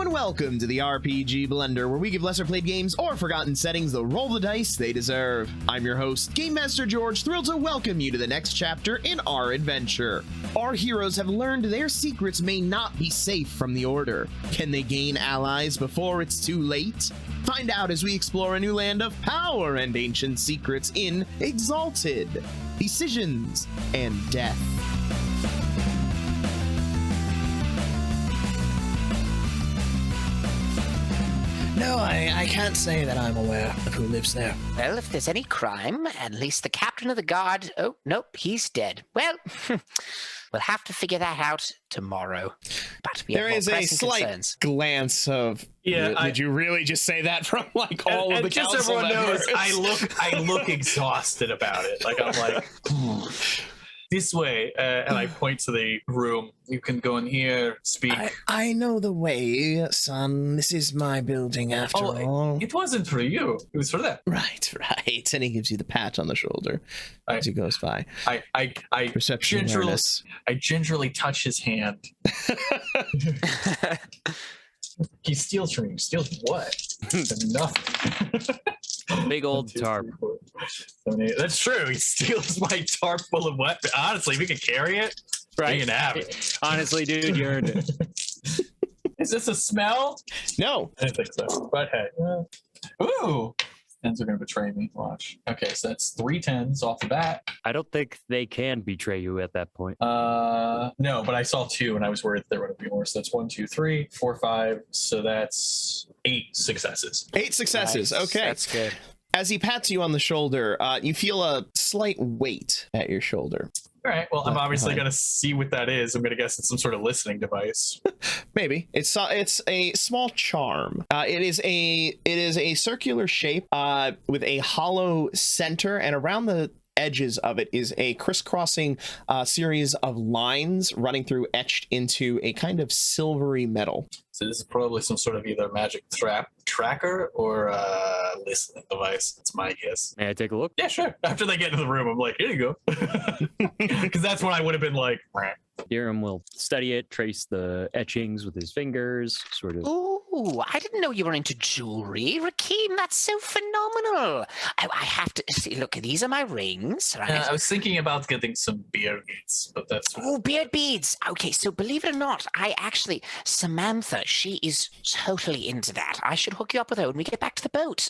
and welcome to the RPG Blender, where we give lesser played games or forgotten settings the roll the dice they deserve. I'm your host, Game Master George, thrilled to welcome you to the next chapter in our adventure. Our heroes have learned their secrets may not be safe from the Order. Can they gain allies before it's too late? Find out as we explore a new land of power and ancient secrets in Exalted, Decisions, and Death. No, I can't say that I'm aware of who lives there. Well, if there's any crime, at least the captain of the guard... Oh, nope, he's dead. Well, we'll have to figure that out tomorrow. But we There have is more a pressing slight concerns. glance of... Did you really just say that from like all of the just council everyone members? knows I look exhausted about it. Like I'm like this way, and I point to the room. You can go in here, speak. I know the way, son. This is my building after all. It wasn't for you. It was for them. Right. And he gives you the pat on the shoulder as he goes by. I Perception awareness. I gingerly touch his hand. He steals from you. Steals what? Nothing. Big old tarp. That's true. He steals my tarp full of weapons. Honestly, if we could carry it, Right. we can have it. Honestly, dude, you earned it. Is this a smell? No. I didn't think so. But hey. Ooh. Tens are going to betray me. Watch. Okay, so that's 3 tens off the bat. I don't think they can betray you at that point. No, but I saw 2 and I was worried there would be more. So that's 1, 2, 3, 4, 5. So that's 8 successes. 8 successes. Nice. Okay. That's good. As he pats you on the shoulder, you feel a slight weight at your shoulder. All right. Well, I'm Left obviously behind. going to see what that is. I'm going to guess it's some sort of listening device. Maybe it's a small charm. It is a circular shape with a hollow center, and around the edges of it is a crisscrossing series of lines running through, etched into a kind of silvery metal. So this is probably some sort of either magic tracker or listening device. That's my guess. May I take a look? Yeah, sure. After they get into the room, I'm like, here you go. Because that's when I would have been like, Hiram will study it, trace the etchings with his fingers, sort of. Ooh, I didn't know you were into jewelry. Rakeem, that's so phenomenal. I have to see, look, these are my rings, right? I was thinking about getting some beer beads, but that's... Oh, beard beads. Okay, so believe it or not, Samantha, she is totally into that. I should hook you up with her when we get back to the boat.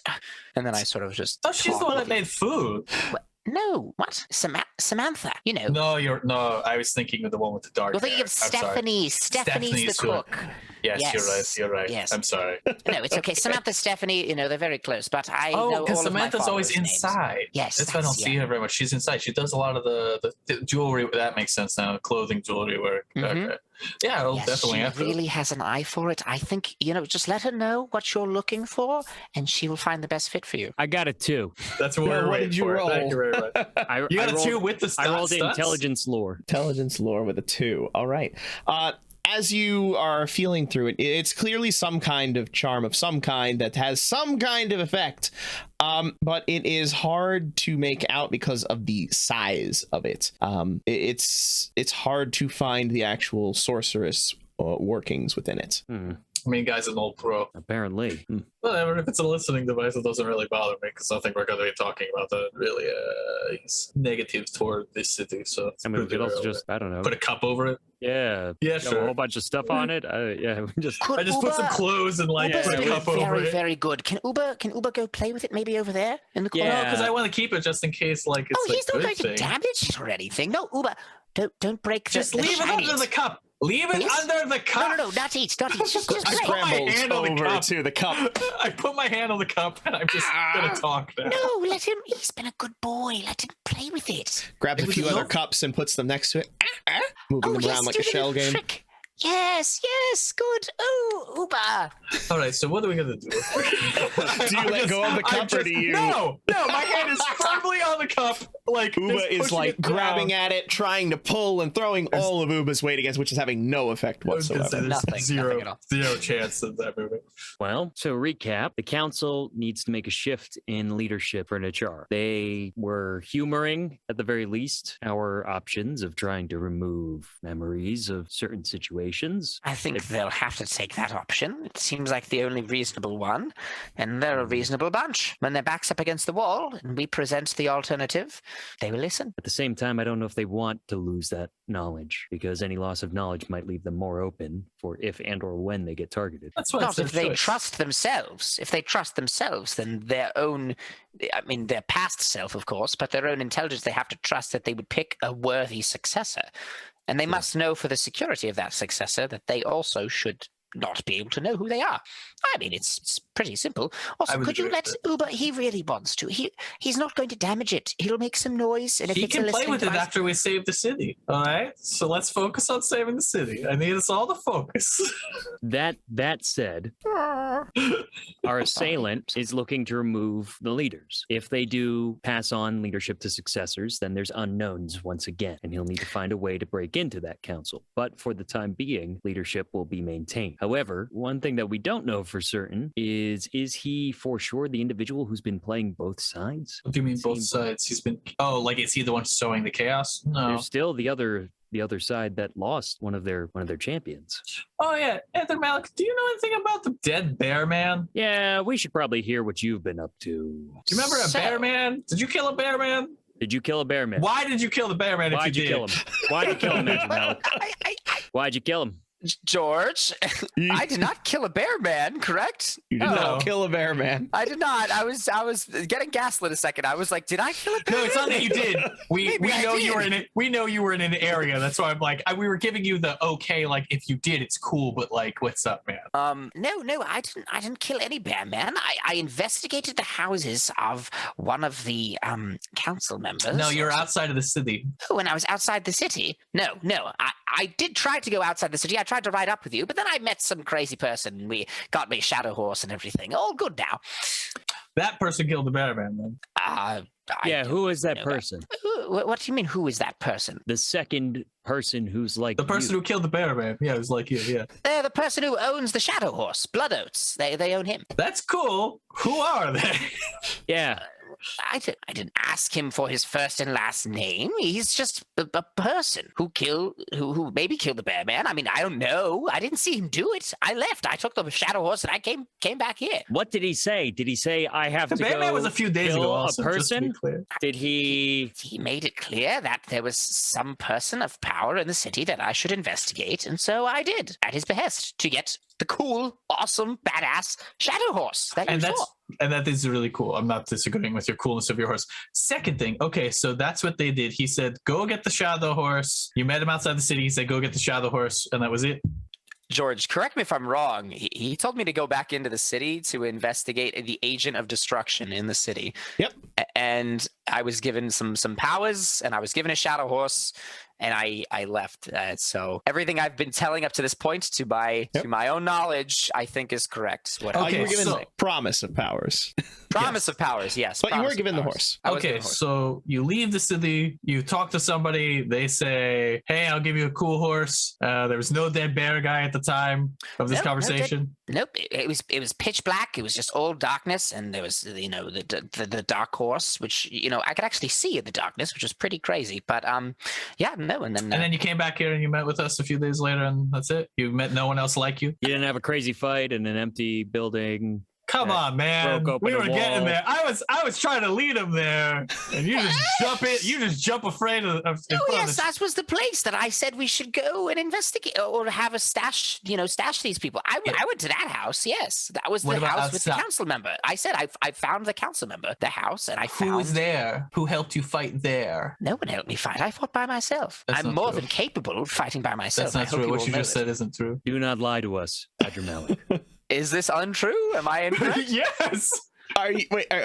And then I sort of just... Oh, she's the one that talk with made food. you. No, what? Samantha, you know. No, I was thinking of the one with the dark You're thinking hair. of Stephanie. Stephanie's the cook. Yes, you're right. Yes. I'm sorry. No, it's okay. Samantha, Stephanie, they're very close, but I know all because of my Samantha's always followers' names. inside. Yes, that's why I don't see her very much. She's inside. She does a lot of the jewelry. That makes sense now. Clothing, jewelry work. Mhm. Okay. Yeah, I'll Yes, definitely she have to. really has an eye for it. I think, just let her know what you're looking for, and she will find the best fit for you. I got a 2. That's what Yeah, we're what waiting did you for. roll? Thank you very much. You got a 2 with the I rolled stunts? intelligence lore. Intelligence lore with a 2. All right. As you are feeling through it, it's clearly some kind of charm of some kind that has some kind of effect, but it is hard to make out because of the size of it. It's hard to find the actual sorceress workings within it. I mean, guy's an old pro. Apparently. Whatever, if it's a listening device, it doesn't really bother me because I think we're going to be talking about that really he's negative toward this city. So I mean, we could also just, I don't know. put a cup over it. Yeah. Yeah, got sure. A whole bunch of stuff on it. Yeah, we just. I just put some clothes and like Uber's put a been cup over very, it. very good. Can Uber go play with it maybe over there in the corner? Yeah. No, because I want to keep it just in case like it's He's a not good going to thing. damage it or anything. No, Uber, don't break Just the leave it shiny. under the cup. Leave it Yes? under the cup. No, not eat. Just I play. put my hand on the over cup. to the cup. I put my hand on the cup and I'm just gonna talk now. No, let him. He's been a good boy. Let him play with it. Grabs a It was few a other note. cups and puts them next to it, moving them around like do a the shell little game. trick. Yes, good. Oh, Uber. All right, so what are we gonna do? Do you let go of the cup or do you? No, my hand is firmly on the cup. Like Uba just is pushing like it down. grabbing at it, trying to pull and throwing all of Uba's weight against, which is having no effect I was gonna say whatsoever. there's Nothing at all. zero chance of that moving. Well, so recap, the council needs to make a shift in leadership for Nachar. They were humoring, at the very least, our options of trying to remove memories of certain situations situations. I think they'll have to take that option. It seems like the only reasonable one, and they're a reasonable bunch. When their back's up against the wall and we present the alternative, they will listen. At the same time, I don't know if they want to lose that knowledge, because any loss of knowledge might leave them more open for if and or when they get targeted. That's why Not it's if their they choice. trust themselves. If they trust themselves, then their own, I mean, their past self, of course, but their own intelligence, they have to trust that they would pick a worthy successor. And they must know for the security of that successor that they also should not be able to know who they are. I mean, it's pretty simple. Also, would could you agree let with Uber? He really wants to. He's not going to damage it. He'll make some noise, and if He it's a can play listening with it device, after we save the city. All right, so let's focus on saving the city. I need us all to focus. That said, our assailant is looking to remove the leaders. If they do pass on leadership to successors, then there's unknowns once again, and he'll need to find a way to break into that council. But for the time being, leadership will be maintained. However, one thing that we don't know for certain is he for sure the individual who's been playing both sides? What do you mean both Seems- sides? He's been. Oh, like is he the one sowing the chaos? No. There's still the other side that lost one of their champions. Oh yeah, Anthony Malik. Do you know anything about the dead bear man? Yeah, we should probably hear what you've been up to. Do you remember a bear man? Did you kill a bear man? Did you kill a bear man? Why did you kill the bear man? Why'd if you you kill did? him? Why'd you kill him, Andrew Malik? Why'd you kill him? George, I did not kill a bear man, correct? You did No. not kill a bear, man. I did not. I was getting gaslit a second. I was like, did I kill a bear? No, it's not that you did. We Maybe I know you did. were in it. We know you were in an area. That's why I'm like, we were giving you the okay. Like if you did, it's cool. But like, what's up, man? No, I didn't kill any bear man. I investigated the houses of one of the council members. No, you're outside of the city. Oh, when I was outside the city. No, I did try to go outside the city. I tried to ride up with you, but then I met some crazy person. And we got me shadow horse and everything. All good now. That person killed the bear man. Then Yeah, who is that know. person? What do you mean? Who is that person? The second person who's like the person you. who killed the bear man. Yeah, it was like you. Yeah, They're the person who owns the shadow horse, Blood Oats. They own him. that's cool. Who are they? Yeah, I didn't ask him for his first and last name. He's just a person who maybe killed the bear man. I mean, I don't know. I didn't see him do it. I left. I took the shadow horse and I came back here. what did he say? Did he say I have The to bear go man was a few days kill ago. a Also, just to be person? clear. Did he? He made it clear that there was some person of power in the city that I should investigate, and so I did, at his behest, to get the cool, awesome, badass shadow horse that you saw. And that is really cool. I'm not disagreeing with your coolness of your horse. Second thing, okay, so that's what they did. He said, go get the shadow horse. You met him outside the city. He said, go get the shadow horse. And that was it. George, correct me if I'm wrong. He told me to go back into the city to investigate the agent of destruction in the city. Yep. And I was given some powers, and I was given a shadow horse, and I left. So everything I've been telling up to this point, to my own knowledge, I think is correct. What Okay, you were given so- the promise of powers, promise of powers, yes. but you promise were of given the powers. horse. I was Okay, given the horse. so you leave the city, you talk to somebody, they say, hey, I'll give you a cool horse. There was no dead bear guy at the time of this Nope, no conversation. Nope, it was pitch black. It was just all darkness, and there was the dark horse, which I could actually see in the darkness, which was pretty crazy. But yeah, no, and then You came back here and you met with us a few days later, and that's it. You met no one else like you. You didn't have a crazy fight in an empty building. Come on, man. broke open We a were getting wall. there. I was trying to lead him there, and you just jump in. You just jump afraid of. In Oh front yes, of the, that was the place that I said we should go and investigate or have a stash. Stash these people. I went to that house. Yes, that was What the about house with the outside? council member. I said I found the council member, the house, and I who found. was there? Who helped you fight there? No one helped me fight. I fought by myself. That's I'm not more true. than capable of fighting by myself. That's I not hope true. you What all you know just this. said isn't true. Do not lie to us, Adrian Malik. Is this untrue? Am I incorrect? Yes. Are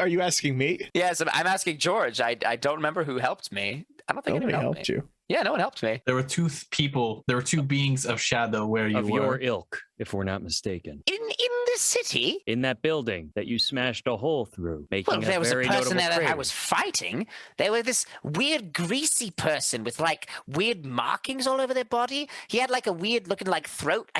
you asking me? Yes, I'm asking George. I don't remember who helped me. I don't think Nobody anyone helped me. you. Yeah, no one helped me. There were two people. There were two beings of shadow where you Of were. your ilk, if we're not mistaken. In the this city? In that building that you smashed a hole through, making Well, there was a very person notable there that I crater. was fighting. There was this weird greasy person with like weird markings all over their body. He had like a weird looking like throat,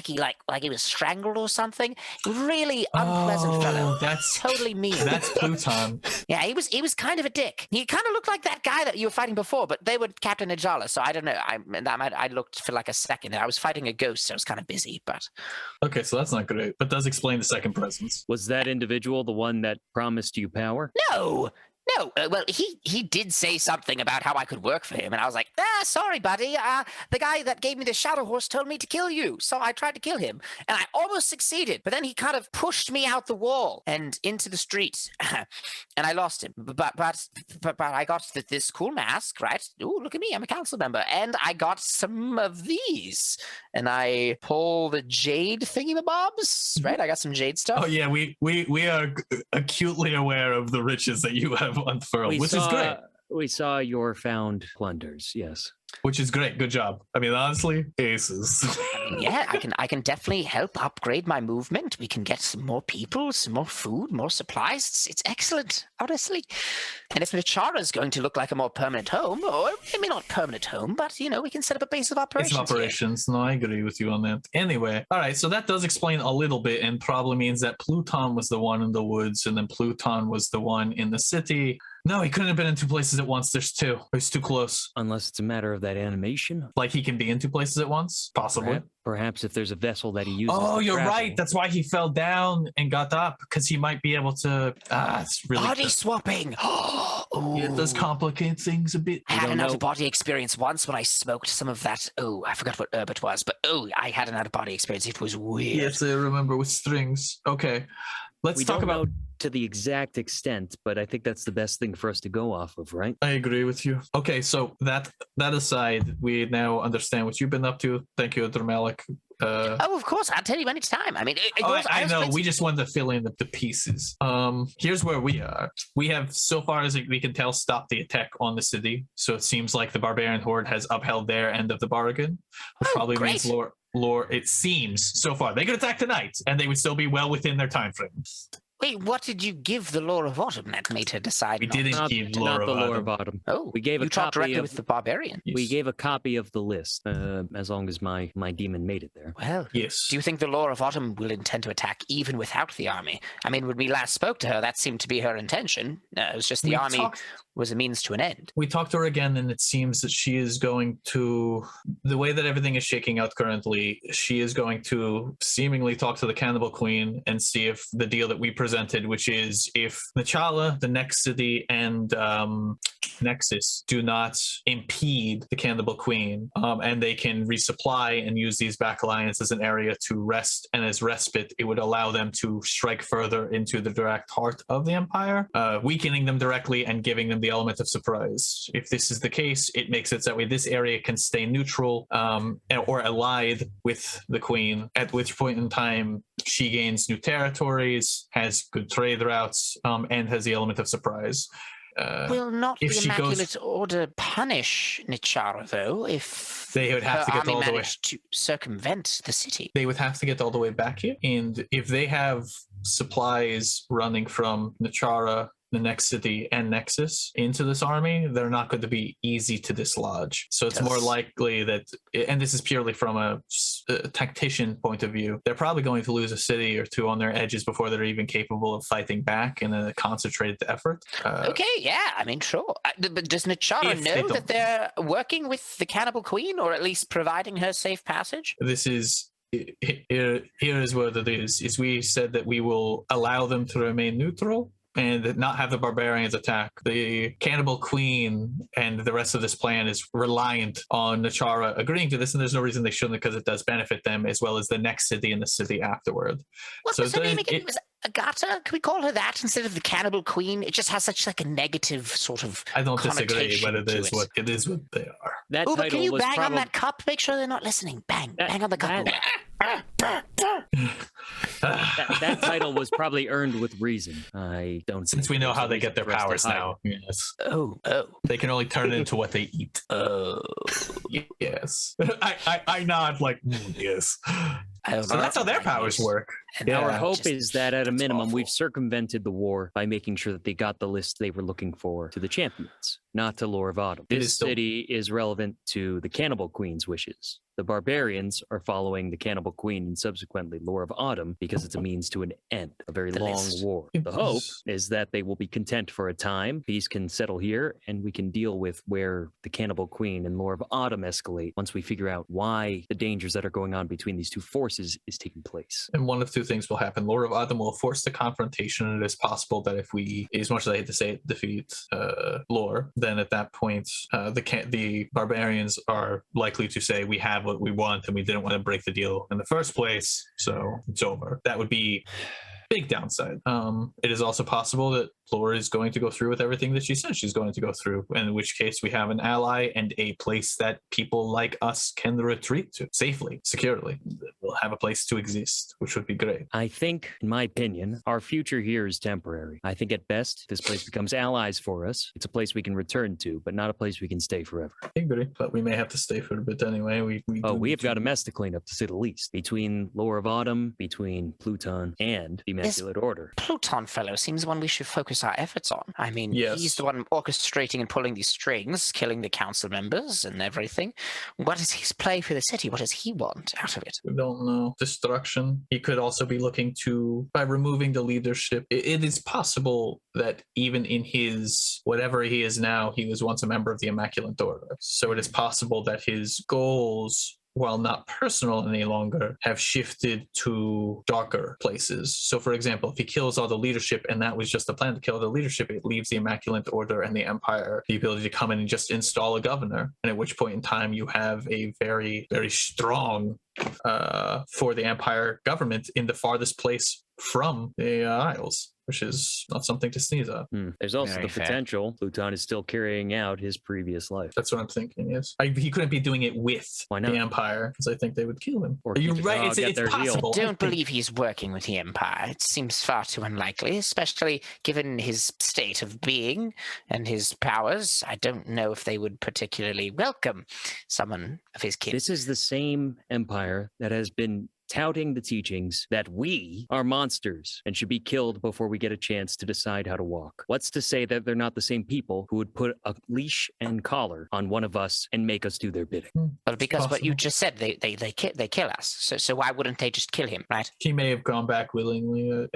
like he was strangled or something. Really unpleasant fellow. That's Totally mean. That's Pluton. Yeah, he was kind of a dick. He kind of looked like that guy that you were fighting before, but they were Captain Najala, so I don't know. I looked for like a second there. I was fighting a ghost, so I was kind of busy, but Okay, so that's not great, but does explain the second presence. Was that individual the one that promised you power? no. Well, he did say something about how I could work for him, and I was like, sorry, buddy. The guy that gave me the shadow horse told me to kill you, so I tried to kill him, and I almost succeeded. But then he kind of pushed me out the wall and into the street, and I lost him. But I got this cool mask, right? Ooh, look at me, I'm a council member, and I got some of these, and I pull the jade thingamabobs, right? I got some jade stuff. Oh yeah, we are acutely aware of the riches that you have unfurled, which is great. We saw your found plunders, yes. Which is great. Good job. I mean, honestly, aces. Yeah, I can definitely help upgrade my movement. We can get some more people, some more food, more supplies. It's excellent, honestly. And if Nachara is going to look like a more permanent home, or maybe not permanent home, but we can set up a base of operations. Base of operations. No, I agree with you on that. Anyway, all right. So that does explain a little bit, and probably means that Pluton was the one in the woods, and then Pluton was the one in the city. No, he couldn't have been in two places at once. There's two. It's too close. Unless it's a matter of that animation. Like he can be in two places at once? Possibly. Perhaps if there's a vessel that he uses. Oh, to you're travel. right. That's why he fell down and got up, because he might be able to. It's really. Body swapping. It does complicate things a bit. I had don't an know. out-of-body experience once when I smoked some of that. Oh, I forgot what herb it was, but I had an out-of-body experience. It was weird. Yes, I remember with strings. Okay. Let's We talk don't about. know to the exact extent, but I think that's the best thing for us to go off of, right? I agree with you. Okay, so that aside, we now understand what you've been up to. Thank you, Dermalik. Oh, of course. I'll tell you anytime. I mean, I know. We just wanted to fill in the pieces. Here's where we are. We have, so far as we can tell, stopped the attack on the city. So it seems like the barbarian horde has upheld their end of the bargain, which probably great. means lore. It seems so far they could attack tonight, and they would still be well within their time frame. Wait, what did you give the Lore of Autumn that made her decide? We not didn't Not, give not lore the of lore Autumn. bottom. Oh, We gave a you talked copy directly of- with the barbarian. We Yes. gave a copy of the list, as long as my demon made it there. Well, Yes. do you think the Lore of Autumn will intend to attack even without the army? I mean, when we last spoke to her, that seemed to be her intention. It was just the We army talked- was a means to an end. We talked to her again, and it seems that she is going to, the way that everything is shaking out currently, she is going to seemingly talk to the Cannibal Queen and see if the deal that we presented, which is if Nachala, the next city, and Nexus do not impede the Cannibal Queen, and they can resupply and use these back alliance as an area to rest and as respite, it would allow them to strike further into the direct heart of the Empire, weakening them directly and giving them the element of surprise. If this is the case, it makes it so that way this area can stay neutral or allied with the Queen, at which point in time she gains new territories, has good trade routes, and has the element of surprise. Will not the if she goes- Immaculate Order punish Nichara, though, if They would have her to get army all the way. managed to circumvent the city? They would have to get all the way back here. And if they have supplies running from Nachara, the next city, and Nexus into this army, they're not going to be easy to dislodge. So it's more Yes. likely that, and this is purely from a tactician point of view, they're probably going to lose a city or two on their edges before they're even capable of fighting back in a concentrated effort. Okay, yeah, I mean, sure. But does Nichara If they know that don't. they're working with the Cannibal Queen, or at least providing her safe passage? This is here is what it is we said that we will allow them to remain neutral and not have the barbarians attack. The Cannibal Queen and the rest of this plan is reliant on Nachara agreeing to this, and there's no reason they shouldn't, because it does benefit them as well as the next city and the city afterward. What So was her it- name again? it- It was Agata? Can we call her that instead of the Cannibal Queen? It just has such like a negative sort of I don't disagree, connotation but it to is it. what it is what they are. That Oh, but title can you was bang on probably that cup? Make sure they're not listening. Bang, bang on the cup. that title was probably earned with reason. I don't. Since think we know there's how a they reason get their for us to powers hide now. Yes. Oh, They can only turn it into what they eat. oh. Yes. I nod like, yes. So that's how their powers work. Our hope is that at a minimum, we've circumvented the war by making sure that they got the list they were looking for to the champions, not to Lore of Autumn. This city is relevant to the Cannibal Queen's wishes. The barbarians are following the Cannibal Queen and subsequently Lore of Autumn because it's a means to an end, a very long war. The hope is that they will be content for a time, peace can settle here, and we can deal with where the Cannibal Queen and Lore of Autumn escalate once we figure out why the dangers that are going on between these two forces is taking place. And one of two things will happen. Lore of Autumn will force the confrontation, and it is possible that if we, as much as I hate to say it, defeat Lore, then at that point, the barbarians are likely to say, we have what we want and we didn't want to break the deal in the first place, so it's over. That would be big downside. It is also possible that Lore is going to go through with everything that she says she's going to go through, in which case we have an ally and a place that people like us can retreat to safely, securely. We'll have a place to exist, which would be great. I think, in my opinion, our future here is temporary. I think at best, this place becomes allies for us. It's a place we can return to, but not a place we can stay forever. I agree, but we may have to stay for a bit anyway. We've got a mess to clean up, to say the least. Between Lore of Autumn, between Pluton, and the Immaculate Order. Pluton fellow seems one we should focus our efforts on. I mean, yes. He's the one orchestrating and pulling these strings, killing the council members and everything. What is his play for the city? What does he want out of it? We don't know. Destruction. He could also be looking to, by removing the leadership, it is possible that even in his, whatever he is now, he was once a member of the Immaculate Order. So it is possible that his goals, while not personal any longer, have shifted to darker places. So, for example, if he kills all the leadership and that was just the plan to kill the leadership, it leaves the Immaculate Order and the Empire the ability to come in and just install a governor. And at which point in time you have a very, very strong for the Empire government in the farthest place from the Isles, which is not something to sneeze at. There's also Very the fair. potential Pluton is still carrying out his previous life. That's what I'm thinking, yes. He couldn't be doing it with Why not? the Empire, because I think they would kill him. Or You're keep it right, all, it's get their deal. possible. I don't believe he's working with the Empire. It seems far too unlikely, especially given his state of being and his powers. I don't know if they would particularly welcome someone of his kin. This is the same empire that has been touting the teachings that we are monsters and should be killed before we get a chance to decide how to walk. What's to say that they're not the same people who would put a leash and collar on one of us and make us do their bidding? Well, because what you just said, they kill us. So why wouldn't they just kill him, right? He may have gone back willingly.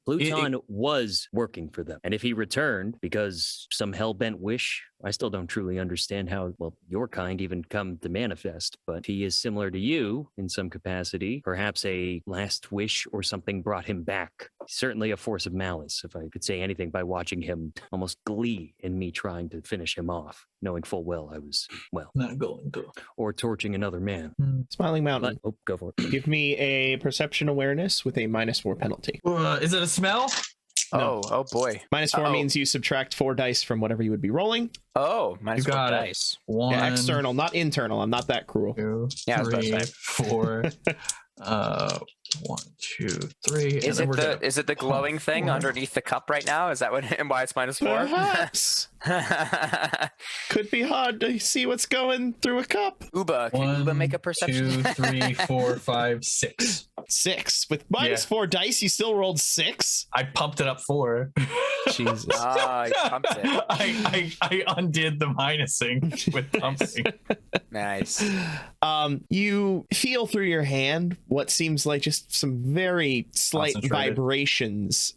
Pluton was working for them. And if he returned because some hell-bent wish, I still don't truly understand how, well, your kind even come to manifest, but he is similar to you in some capacity. Perhaps a last wish or something brought him back. Certainly a force of malice, if I could say anything, by watching him almost glee in me trying to finish him off, knowing full well I was, well, not going to. or torching another man. Smiling Mountain. But, go for it. Give me a perception awareness with a -4 penalty. Is it a smell? No. Oh boy. -4 means you subtract 4 dice from whatever you would be rolling. Oh, minus You got 4 it. dice. One, Yeah, external, not internal. I'm not that cruel. 2, Yeah, I was about to 3, say. 4. 1, 2, 3. Is it the glowing thing underneath the cup right now? Is that what and why it's -4? Perhaps. Could be hard to see what's going through a cup. Uba, can Uba make a perception? 2, 3, 4, 5, 6. 6. With -4 dice, you still rolled 6? I pumped it up 4. Jesus. Ah, you pumped it. I undid the minusing with pumping. Nice. You feel through your hand what seems like just some very slight Concentrated. vibrations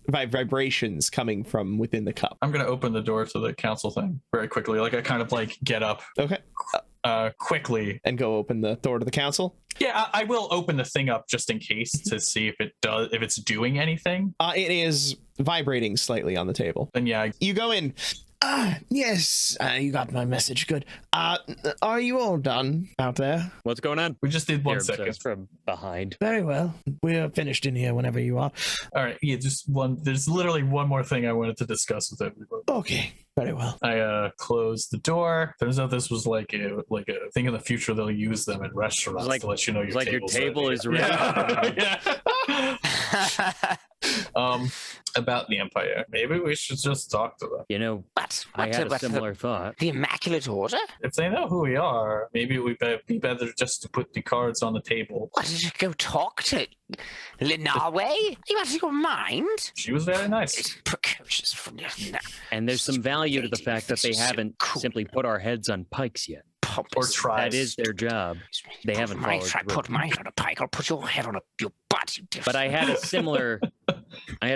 coming from within the cup. I'm gonna open the door to the council thing very quickly. Like I kind of like get up Okay. quickly. And go open the door to the council. Yeah, I will open the thing up just in case to see if it's doing anything. It is vibrating slightly on the table. Then yeah, You go in. Yes, you got my message. Good. Are you all done out there? What's going on? we just did 1 Here, second. from behind. Very well. We're finished in here whenever you are. All right, yeah, just one. There's literally one more thing I wanted to discuss with everybody. Okay. Very well. I closed the door. Turns out this was like a thing in the future they'll use them in restaurants Like- to let you know your it's like your table's table ready. is ready. Yeah. About the Empire. Maybe we should just talk to them. You know, But I had a what similar thought. the Immaculate Order? If they know who we are, maybe it would be better just to put the cards on the table. What, did you go talk to Linawe? Are you out of your mind? She was very nice. It's precocious from you. No. And there's some value to the fact that they This is so haven't cool. simply put our heads on pikes yet. Or Pompous. tries. That is their job. They haven't followed Try through. put my head on a pike. I'll put your head on your butt. You But I had a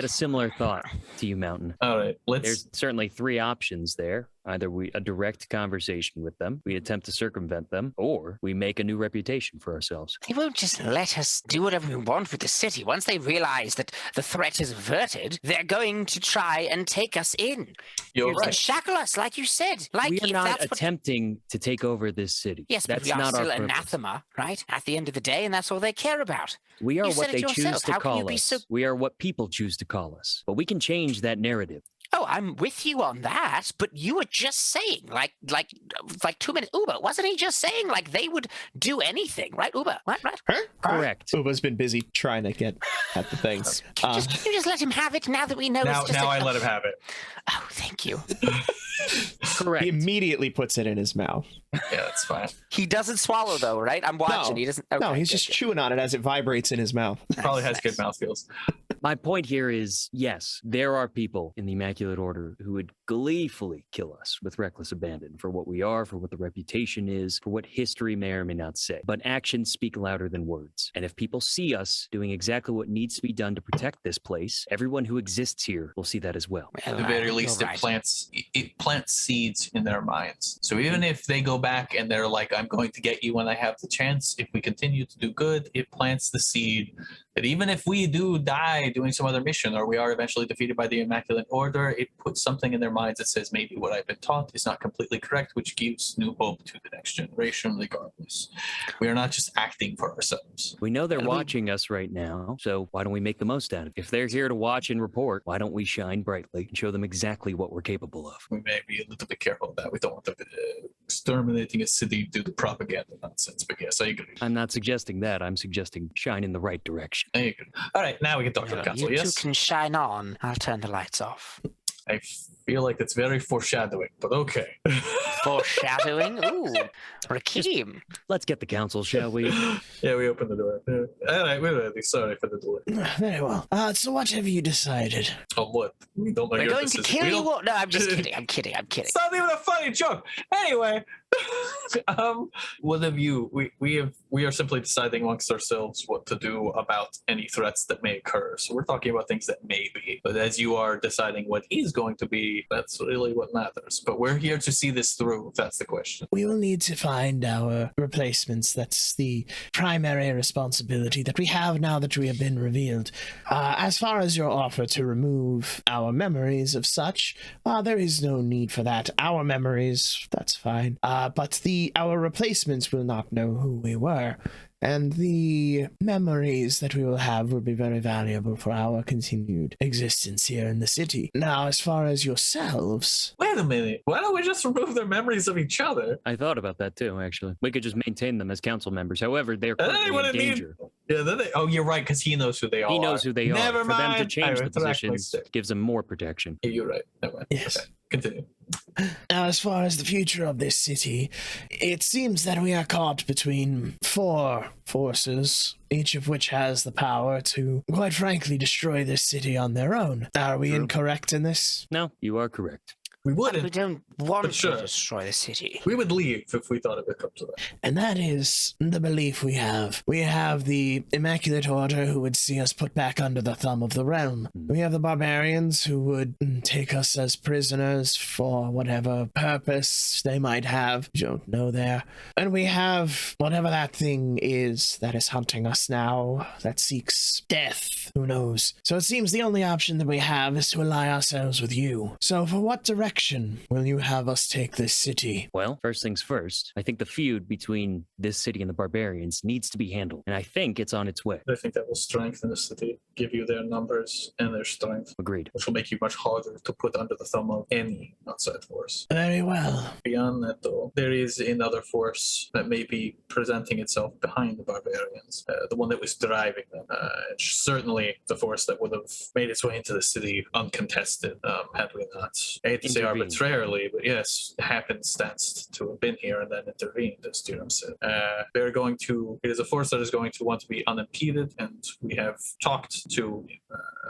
similar thought to you, Mountain. All right, There's certainly three options there. Either a direct conversation with them, we attempt to circumvent them, or we make a new reputation for ourselves. They won't just let us do whatever we want with the city. Once they realize that the threat is averted, they're going to try and take us in. You're And right. shackle us, like you said. Like We if are not that's what... attempting to take over this city. Yes, but that's we are not still our purpose. anathema, right? At the end of the day, and that's all they care about. We are You what said it they choose yourself. to How can you call be us. so- We are what people choose to call us. But we can change that narrative. Oh, I'm with you on that, but you were just saying, like 2 minutes. Uber, wasn't he just saying, like, they would do anything, right, Uber? Right? Huh? Correct. Uba's been busy trying to get at the things. Can you just let him have it now that we know Now, it's just now I let him have it. Oh, thank you. Correct. He immediately puts it in his mouth. Yeah, that's fine. He doesn't swallow, though, right? I'm watching. No. He doesn't. No, Okay, he's good, just good. chewing on it as it vibrates in his mouth. Probably has Nice. good mouth skills. My point here is, yes, there are people in the Immaculate Order who would gleefully kill us with reckless abandon for what we are, for what the reputation is, for what history may or may not say. But actions speak louder than words. And if people see us doing exactly what needs to be done to protect this place, everyone who exists here will see that as well. At the very least, you're it right. plants seeds in their minds. So even if they go back and they're like, "I'm going to get you when I have the chance," if we continue to do good, it plants the seed that even if we do die doing some other mission, or we are eventually defeated by the Immaculate Order, it puts something in their minds that says maybe what I've been taught is not completely correct, which gives new hope to the next generation. Regardless, we are not just acting for ourselves. We know they're And we- watching us right now, so why don't we make the most out of it? If they're here to watch and report, why don't we shine brightly and show them exactly what we're capable of? We may be a little bit careful of that. We don't want them exterminating a city due to propaganda nonsense. But yes, I agree. I'm not suggesting that. I'm suggesting shine in the right direction. I agree. All right, now we can talk to the Well, council. you Yes, two can shine on. I'll turn the lights off. I feel like it's very foreshadowing, but okay. Foreshadowing? Ooh, Rakeem. Let's get the council, shall we? Yeah, we opened the door. Yeah. All right, we're ready. Sorry for the delay. Very well. So what have you decided? Oh, what? We don't know We're your going to decision. kill We you don't- all. No, I'm just kidding. I'm kidding. It's not even a funny joke. Anyway, what have you? We are simply deciding amongst ourselves what to do about any threats that may occur. So we're talking about things that may be. But as you are deciding what is going to be, that's really what matters. But we're here to see this through. If that's the question. We will need to find our replacements. That's the primary responsibility that we have now that we have been revealed. As far as your offer to remove our memories of such, there is no need for that. Our memories, that's fine. But our replacements will not know who we were. And the memories that we will have will be very valuable for our continued existence here in the city. Now, as far as yourselves... Wait a minute. Why don't we just remove their memories of each other? I thought about that too, actually. We could just maintain them as council members. However, they're Then they currently in wouldn't need- danger. Yeah. Oh, you're right, because he knows who they are. He knows who they are. Never For them to mind. change I the retract my positions statement. gives them more protection. Yeah, you're right. Never mind. Yes. Okay. Continue. Now, as far as the future of this city, it seems that we are caught between 4 forces, each of which has the power to, quite frankly, destroy this city on their own. Are we True. incorrect in this? No, you are correct. We We wouldn't. don't want But sure. to destroy the city. We would leave if we thought it would come to that. And that is the belief we have. We have the Immaculate Order who would see us put back under the thumb of the realm. We have the barbarians who would take us as prisoners for whatever purpose they might have. You don't know there. And we have whatever that thing is that is hunting us now, that seeks death. Who knows? So it seems the only option that we have is to ally ourselves with you. So for what direction direction will you have us take this city? Well, first things first, I think the feud between this city and the barbarians needs to be handled, and I think it's on its way. I think that will strengthen the city, give you their numbers and their strength, Agreed. which will make you much harder to put under the thumb of any outside force. Very well. Beyond that, though, there is another force that may be presenting itself behind the barbarians, the one that was driving them. It's certainly the force that would have made its way into the city uncontested, had we not, I hate to say Intervened. arbitrarily, but yes, happenstance to have been here and then intervened, as Durham said. It is a force that is going to want to be unimpeded, and we have talked to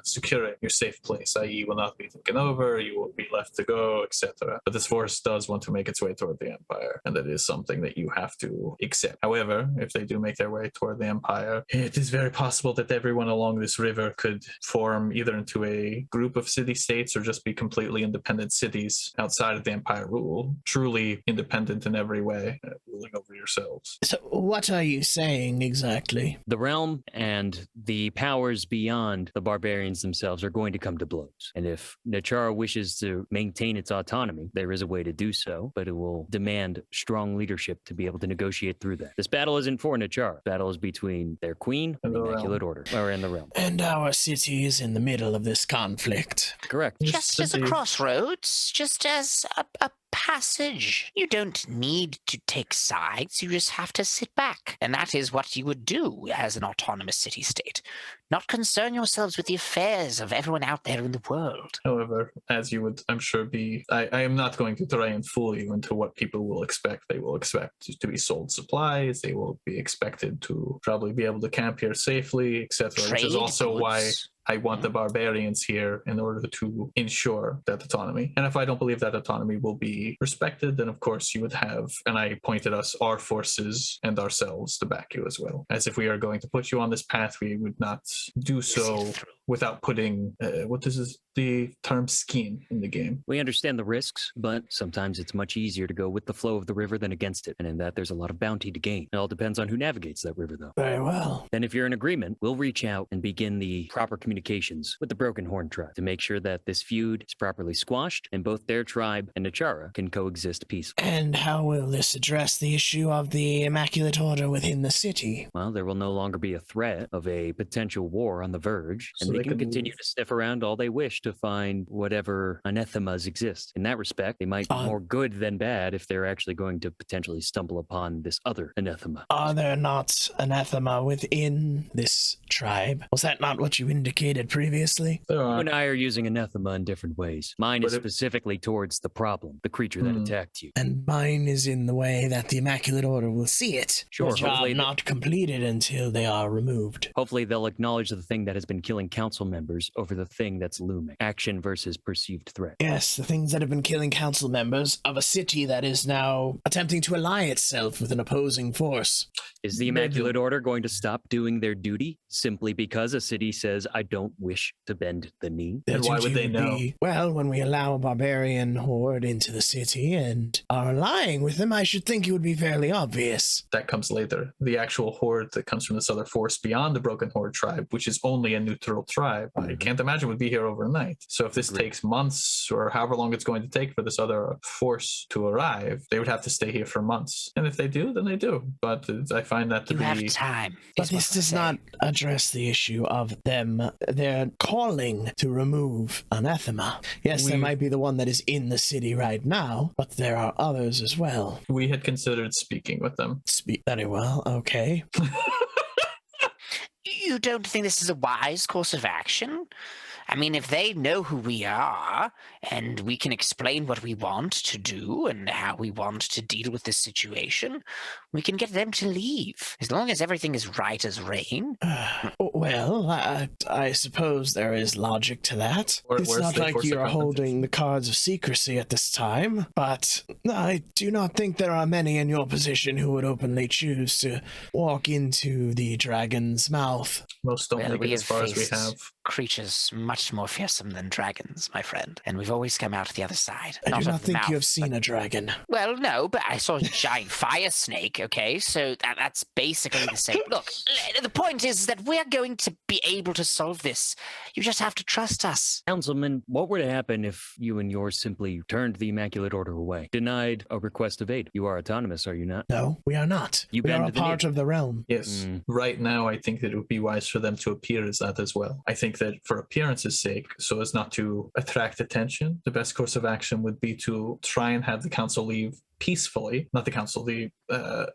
securing your safe place, i.e. you will not be taken over, you will be left to go, etc. But this force does want to make its way toward the Empire, and that is something that you have to accept. However, if they do make their way toward the Empire, it is very possible that everyone along this river could form either into a group of city-states or just be completely independent cities outside of the Empire rule, truly independent in every way, ruling over yourselves. So what are you saying exactly? The realm and the powers beyond the barbarians themselves are going to come to blows. And if Nachara wishes to maintain its autonomy, there is a way to do so, but it will demand strong leadership to be able to negotiate through that. This battle isn't for Nachara. The battle is between their queen and the Immaculate Order, or in the realm. And our city is in the middle of this conflict. Correct. Just as a crossroads, just as a passage. You don't need to take sides, you just have to sit back. And that is what you would do as an autonomous city-state. Not concern yourselves with the affairs of everyone out there in the world. However, as you would, I'm sure, I am not going to try and fool you into what people will expect. They will expect to be sold supplies. They will be expected to probably be able to camp here safely, etc. Which is also why I want the barbarians here in order to ensure that autonomy. And if I don't believe that autonomy will be respected, then of course you would have, and I pointed us, our forces and ourselves to back you as well. As if we are going to put you on this path, we would not do so without putting, what is the term, skin in the game. We understand the risks, but sometimes it's much easier to go with the flow of the river than against it. And in that, there's a lot of bounty to gain. It all depends on who navigates that river, though. Very well. Then if you're in agreement, we'll reach out and begin the proper communications with the Broken Horn tribe to make sure that this feud is properly squashed and both their tribe and Nachara can coexist peacefully. And how will this address the issue of the Immaculate Order within the city? Well, there will no longer be a threat of a potential war on the verge, and they can continue to sniff around all they wish to find whatever anathemas exist. In that respect, they might be more good than bad if they're actually going to potentially stumble upon this other anathema. Are there not anathema within this tribe? Was that not what you indicated previously? You and I are using anathema in different ways. Mine is specifically towards the problem, the creature that attacked you. And mine is in the way that the Immaculate Order will see it. Sure. The job not completed until they are removed. Hopefully they'll acknowledge the thing that has been killing council members over the thing that's looming. Action versus perceived threat. Yes, the things that have been killing council members of a city that is now attempting to ally itself with an opposing force. Is the Immaculate Order going to stop doing their duty simply because a city says, I don't wish to bend the knee? And why would they know? Well, when we allow a barbarian horde into the city and are allying with them, I should think it would be fairly obvious. That comes later. The actual horde that comes from this other force beyond the Broken Horde tribe, which is only a neutral tribe, I can't imagine would be here overnight. So if this takes months or however long it's going to take for this other force to arrive, they would have to stay here for months. And if they do, then they do. But I find that to be... You have time. But this does not address the issue of them. They're calling to remove anathema. Yes, there might be the one that is in the city right now, but there are others as well. We had considered speaking with them. Very well, okay. You don't think this is a wise course of action? I mean, if they know who we are, and we can explain what we want to do and how we want to deal with this situation, we can get them to leave. As long as everything is right as rain. Well, I suppose there is logic to that. It's not like you are holding the cards of secrecy at this time, but I do not think there are many in your position who would openly choose to walk into the dragon's mouth. Most don't make it as far as we have. creatures much more fearsome than dragons, my friend, and we've always come out the other side. I do of not the think mouth, you have seen a dragon. Well, no, but I saw a giant fire snake, okay? So that's basically the same. Look, the point is that we're going to be able to solve this. You just have to trust us. Councilman, what were to happen if you and yours simply turned the Immaculate Order away? Denied a request of aid? You are autonomous, are you not? No, we are not. You We are bend a the part knee. of the realm. Yes. Right now, I think that it would be wise for them to appear as that as well. I think that for appearance's sake, so as not to attract attention, the best course of action would be to try and have the council leave peacefully, not the council, the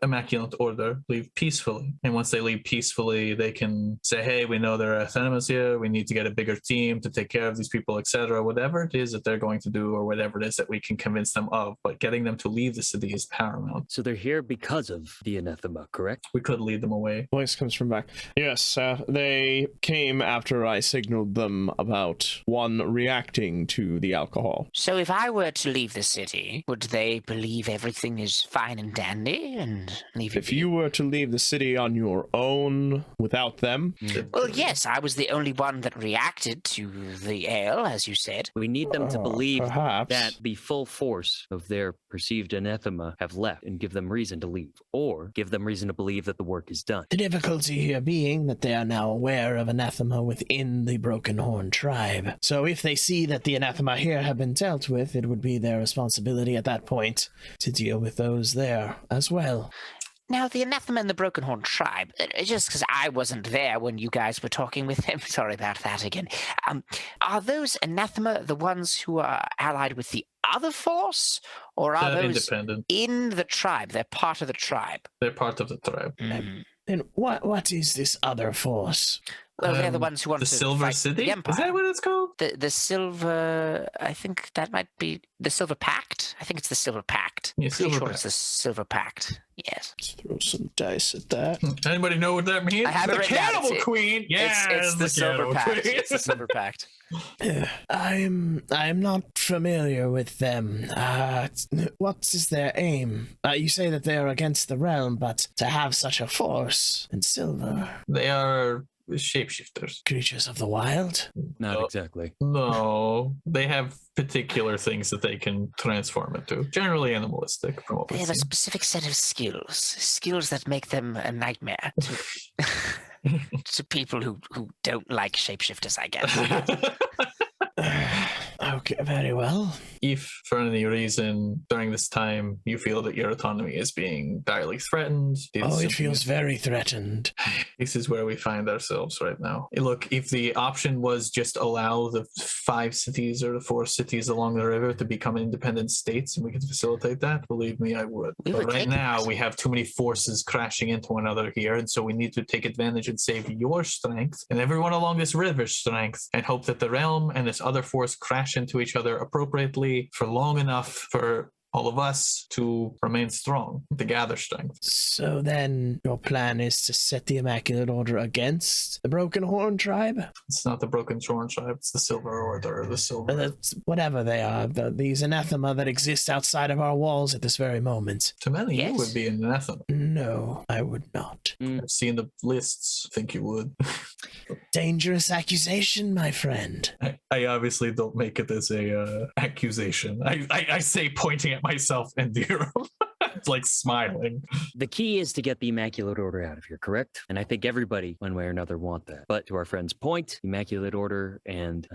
Immaculate Order leave peacefully. And once they leave peacefully, they can say, hey, we know there are enemies here. We need to get a bigger team to take care of these people, etc. Whatever it is that they're going to do or whatever it is that we can convince them of. But getting them to leave the city is paramount. So they're here because of the anathema, correct? We could lead them away. Voice comes from back. Yes, they came after I signaled them about one reacting to the alcohol. So if I were to leave the city, would they believe everything is fine and dandy and leave it If be? you were to leave the city on your own without them, Well, yes, I was the only one that reacted to the ale, as you said. We need them to believe perhaps. that the full force of their perceived anathema have left and give them reason to leave, or give them reason to believe that the work is done. The difficulty here being that they are now aware of anathema within the Broken Horn tribe. So if they see that the anathema here have been dealt with, it would be their responsibility at that point to deal with those there as well. Now, the anathema and the Broken Horn tribe, just because I wasn't there when you guys were talking with him, sorry about that again, are those anathema the ones who are allied with the other force, or are those independent? in the tribe? They're part of the tribe. They're part of the tribe. Then what is this other force? Well, they're the ones who want the to Silver fight City? the Empire. Is that what it's called? The Silver, I think that might be the Silver Pact. I think it's the Silver Pact. Yeah, Pretty Silver sure Pact. it's the Silver Pact. Yes. Let's throw some dice at that. Anybody know what that means? I have it the written down. Cannibal It's- Queen. Yeah, it's the Silver Cannibal Pact. Queen. It's the Silver Pact. I'm not familiar with them. What is their aim? You say that they are against the realm, but to have such a force in silver, They are shapeshifters. creatures of the wild. Not Oh. exactly. No, they have particular things that they can transform into. Generally animalistic, from what They we've have a seen. specific set of skills that make them a nightmare to people who don't like shapeshifters, I guess. Okay, very well. If for any reason during this time you feel that your autonomy is being direly threatened, It feels very threatened. this is where we find ourselves right now. Look, if the option was just allow the 5 cities or the 4 cities along the river to become independent states and we could facilitate that, believe me, I would. We But would right take now, this. we have too many forces crashing into one another here, and so we need to take advantage and save your strength and everyone along this river's strength and hope that the realm and this other force crash into each other appropriately for long enough for all of us to remain strong, to gather strength. So then your plan is to set the Immaculate Order against the Broken Horn tribe? It's not the Broken Shorn tribe, it's the Silver Order, the Silver. That's whatever they are, these anathema that exist outside of our walls at this very moment. To many, Yes. you would be an anathema. No, I would not. I've seen the lists. I think you would. Dangerous accusation, my friend. I obviously don't make it as a accusation. I say pointing at myself and Dero. It's like smiling. The key is to get the Immaculate Order out of here, correct? And I think everybody, one way or another, want that. But to our friend's point, the Immaculate Order and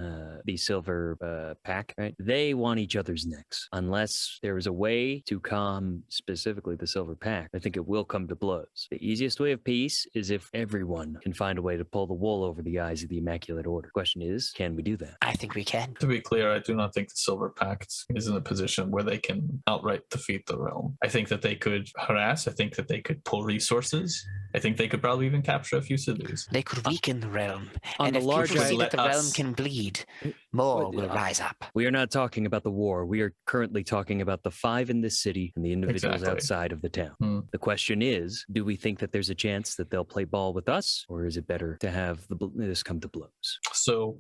the Silver Pack, right? They want each other's necks. Unless there is a way to calm specifically the Silver Pack, I think it will come to blows. The easiest way of peace is if everyone can find a way to pull the wool over the eyes of the Immaculate Order. Question is, can we do that? I think we can. To be clear, I do not think the Silver Pact is in a position where they can outright defeat the realm. I think that they could harass. I think that they could pull resources. I think they could probably even capture a few cities. They could weaken the realm. On And the if large people see eye- that the Let realm us- can bleed, more Would- will rise up. We are not talking about the war. We are currently talking about the 5 in this city and the individuals Exactly. outside of the town. Hmm. The question is, do we think that there's a chance that they'll play ball with us, or is it better to have this come to blows? So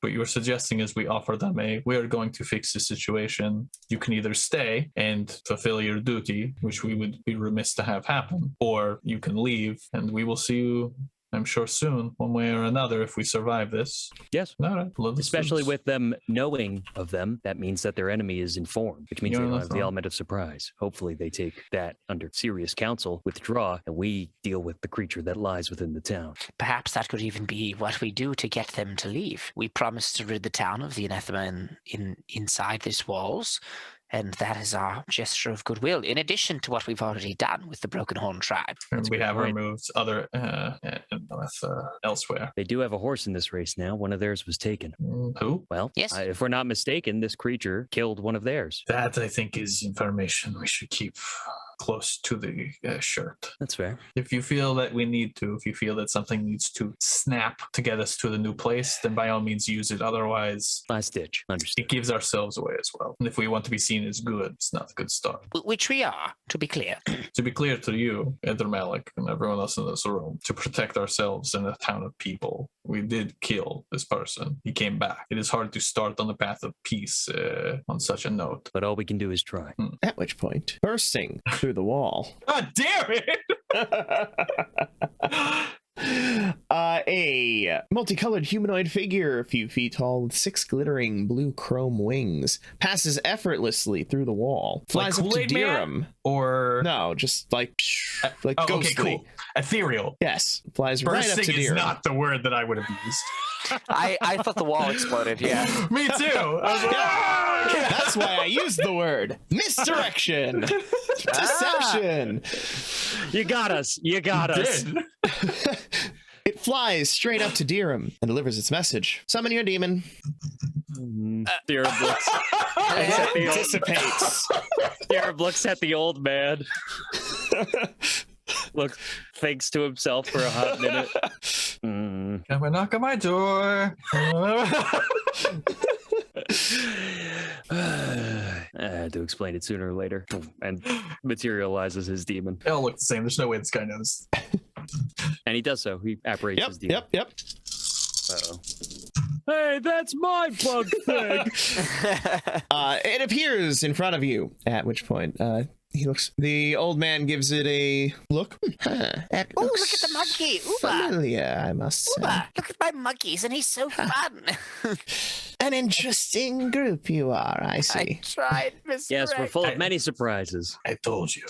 what you were suggesting is we offer them we are going to fix the situation. You can either stay and fulfill your duty, which we would be remiss to have happen, or you can leave and we will see you I'm sure soon, one way or another, if we survive this. Yes. All right. Especially with them knowing of them, that means that their enemy is informed, which means they don't have the element of surprise. Hopefully they take that under serious counsel, withdraw, and we deal with the creature that lies within the town. Perhaps that could even be what we do to get them to leave. We promise to rid the town of the anathema inside these walls, and that is our gesture of goodwill, in addition to what we've already done with the Broken Horn tribe. And we have removed other elsewhere. They do have a horse in this race now. One of theirs was taken. Who? Well, Yes. if we're not mistaken, this creature killed one of theirs. That, I think, is information we should keep close to the shirt. That's fair. If you feel that we need to, if you feel that something needs to snap to get us to the new place, then by all means use it. Otherwise, Last ditch. Understood. it gives ourselves away as well. And if we want to be seen as good, it's not a good start. Which we are, to be clear. To be clear to you, Eder Malik, and everyone else in this room, to protect ourselves in a town of people, we did kill this person. He came back. It is hard to start on the path of peace on such a note. But all we can do is try. At which point, bursting through the wall, God damn it! a multicolored humanoid figure, a few feet tall, with 6 glittering blue chrome wings, passes effortlessly through the wall, flies up to Kool-Aid Man? Dirham. Or No, just like okay, ghostly. cool. Ethereal. Yes, flies right up to Bursting is Dirham. not the word that I would have used. I thought the wall exploded, yeah. Me too. I was like, "Ah!" That's why I used the word misdirection, deception. You got us. You got us. Did. It flies straight up to Dirham and delivers its message. Summon your demon. Dirham looks, It dissipates. Dirham looks at the old man. Thinks to himself for a hot minute. Come and knock on my door. I had to explain it sooner or later, and materializes his demon. They all look the same. There's no way this guy knows. And he does so. He apparates his demon. Yep. Uh-oh. Hey, that's my bug thing. It appears in front of you, at which point he looks. The old man gives it a look. That Oh, looks look at the monkey. Uba. familiar, I must say. Uba, look at my monkeys, and he's so fun. An interesting group you are, I I see. tried, Mr. Yes, we're full of many surprises. I told you.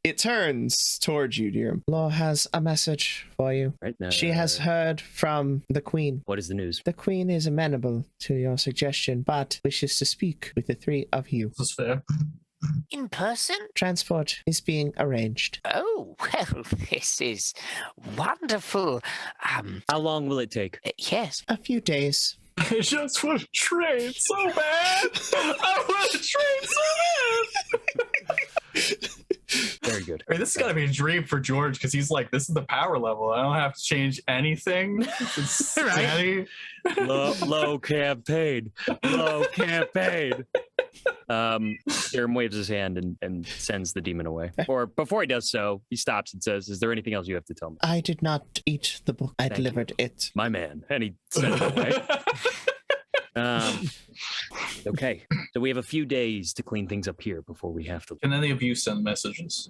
It turns towards you, dear. Law has a message for you. Right now, She has heard from the Queen. What is the news? The Queen is amenable to your suggestion, but wishes to speak with the 3 of you. This is fair. In person? Transport is being arranged. Oh, well, this is wonderful. How long will it take? Yes. A few days. I just want to train so bad. I want to train so bad. Very good. I mean, this has got to be a dream for George because he's like, this is the power level. I don't have to change anything. It's steady. Low campaign. Low campaign. Dirham waves his hand and sends the demon away. Or before he does so, he stops and says, "Is there anything else you have to tell me?" I did not eat the book. I Thank you. delivered it. My man. And he sends it away. Okay, so we have a few days to clean things up here before we have to. Can any of you send messages?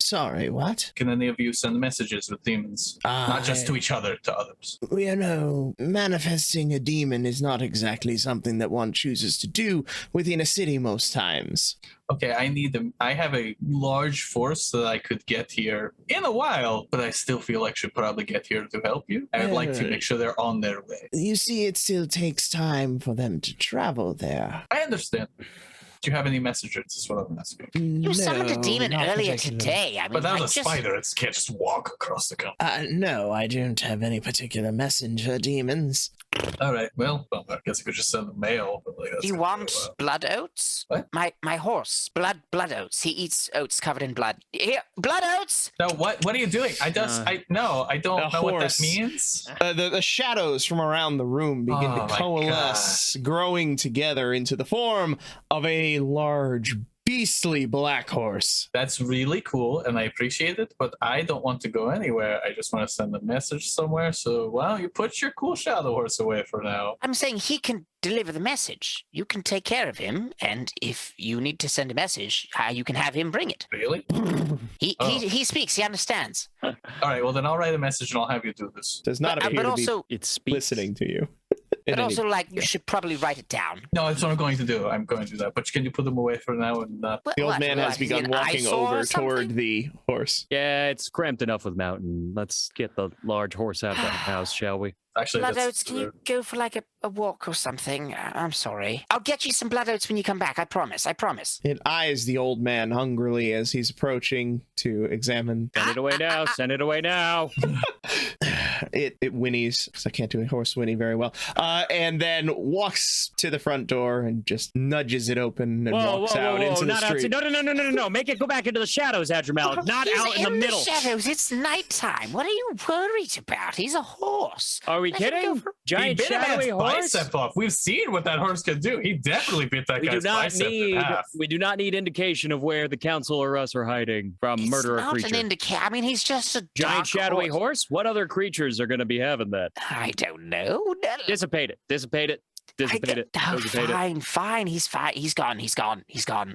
Sorry, what? Can any of you send messages with demons? Not just to each other, to others. You know, manifesting a demon is not exactly something that one chooses to do within a city most times. Okay, I need them. I have a large force that I could get here in a while, but I still feel like should probably get here to help you. I would like to make sure they're on their way. You see, it still takes time for them to travel there. I understand. Do you have any messages? Is what I'm asking. You summoned a No, demon not earlier particularly. today. I mean, But that was I a just... spider. It can't just walk across the country. No, I don't have any particular messenger demons. All right. Well, I guess I could just send a mail. But like, that's Do you gonna want take a while. blood oats? What? My horse, blood oats. He eats oats covered in blood. Here, blood oats. No, what are you doing? I don't A know what that horse. means. The shadows from around the room begin Oh to my coalesce, growing together into the form of a large beastly black horse. That's really cool, and I appreciate it, but I don't want to go anywhere. I just want to send a message somewhere, so why don't you put your cool shadow horse away for now? I'm saying he can deliver the message. You can take care of him, and if you need to send a message, you can have him bring it. Really? He speaks. He understands. All right, well then I'll write a message and I'll have you do this. Does not appear But to also, It speaks. listening to you. but also, like, you should probably write it down. No, that's what I'm going to do. I'm going to do that. But can you put them away for now and not? What- The old what- man what, has is he begun an walking eyesore or over something? toward the horse. Yeah, it's cramped enough with Mountain. Let's get the large horse out of the house, shall we? Actually, Blood that's oats, can you go for like a walk or something? I'm sorry. I'll get you some blood oats when you come back. I promise. I promise. It eyes the old man hungrily as he's approaching to examine. Send it away now. Send it away now. It whinnies, because I can't do a horse whinny very well, and then walks to the front door and just nudges it open and walks out into the Not street. outside. No. Make it go back into the shadows, Adramalik. Not He's out in the middle. shadows. It's nighttime. What are you worried about? He's a horse. Are we Let him go kidding? for- Giant he bit a shadowy man's horse? bicep off. We've seen what that horse can do. He definitely bit that We do guy's not bicep need. in half. We do not need indication of where the council or us are hiding from It's murderer not creature. an indicator. I mean, he's just a Giant dark shadowy horse. What other creatures are going to be having that? I don't know. Dissipate it. Dissipate it. Dissipate it. Oh, Dissipate it. fine. He's fine. He's gone.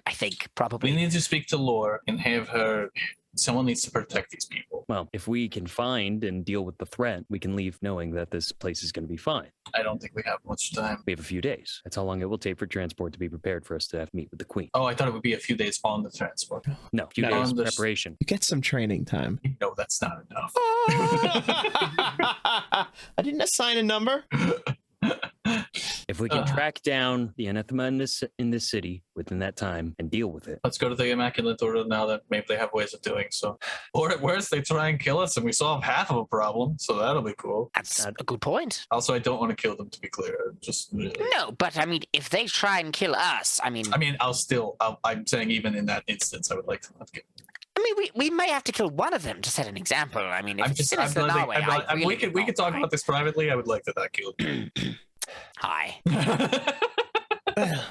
I think probably. We need to speak to Lore and have her. Someone needs to protect these people. Well, if we can find and deal with the threat, we can leave knowing that this place is going to be fine. I don't think we have much time. We have a few days. That's how long it will take for transport to be prepared for us to have to meet with the queen. Oh, I thought it would be a few days on the transport. No, a few No, days on the- preparation. You get some training time. No, that's not enough. I didn't assign a number. If we can track down the anathema in this city within that time and deal with it, Let's go to the Immaculate Order now that maybe they have ways of doing so. Or at worst, they try and kill us and we solve half of a problem, so that'll be cool. That's a good point. Also, I don't want to kill them, to be clear. Just really. No, but I mean, if they try and kill us, I'm saying even in that instance, I would like to not kill them. we may have to kill one of them to set an example. I mean, if I'm it's just, sinister in our way, I really we could talk about this privately. I would like to not kill them. Hi. Well,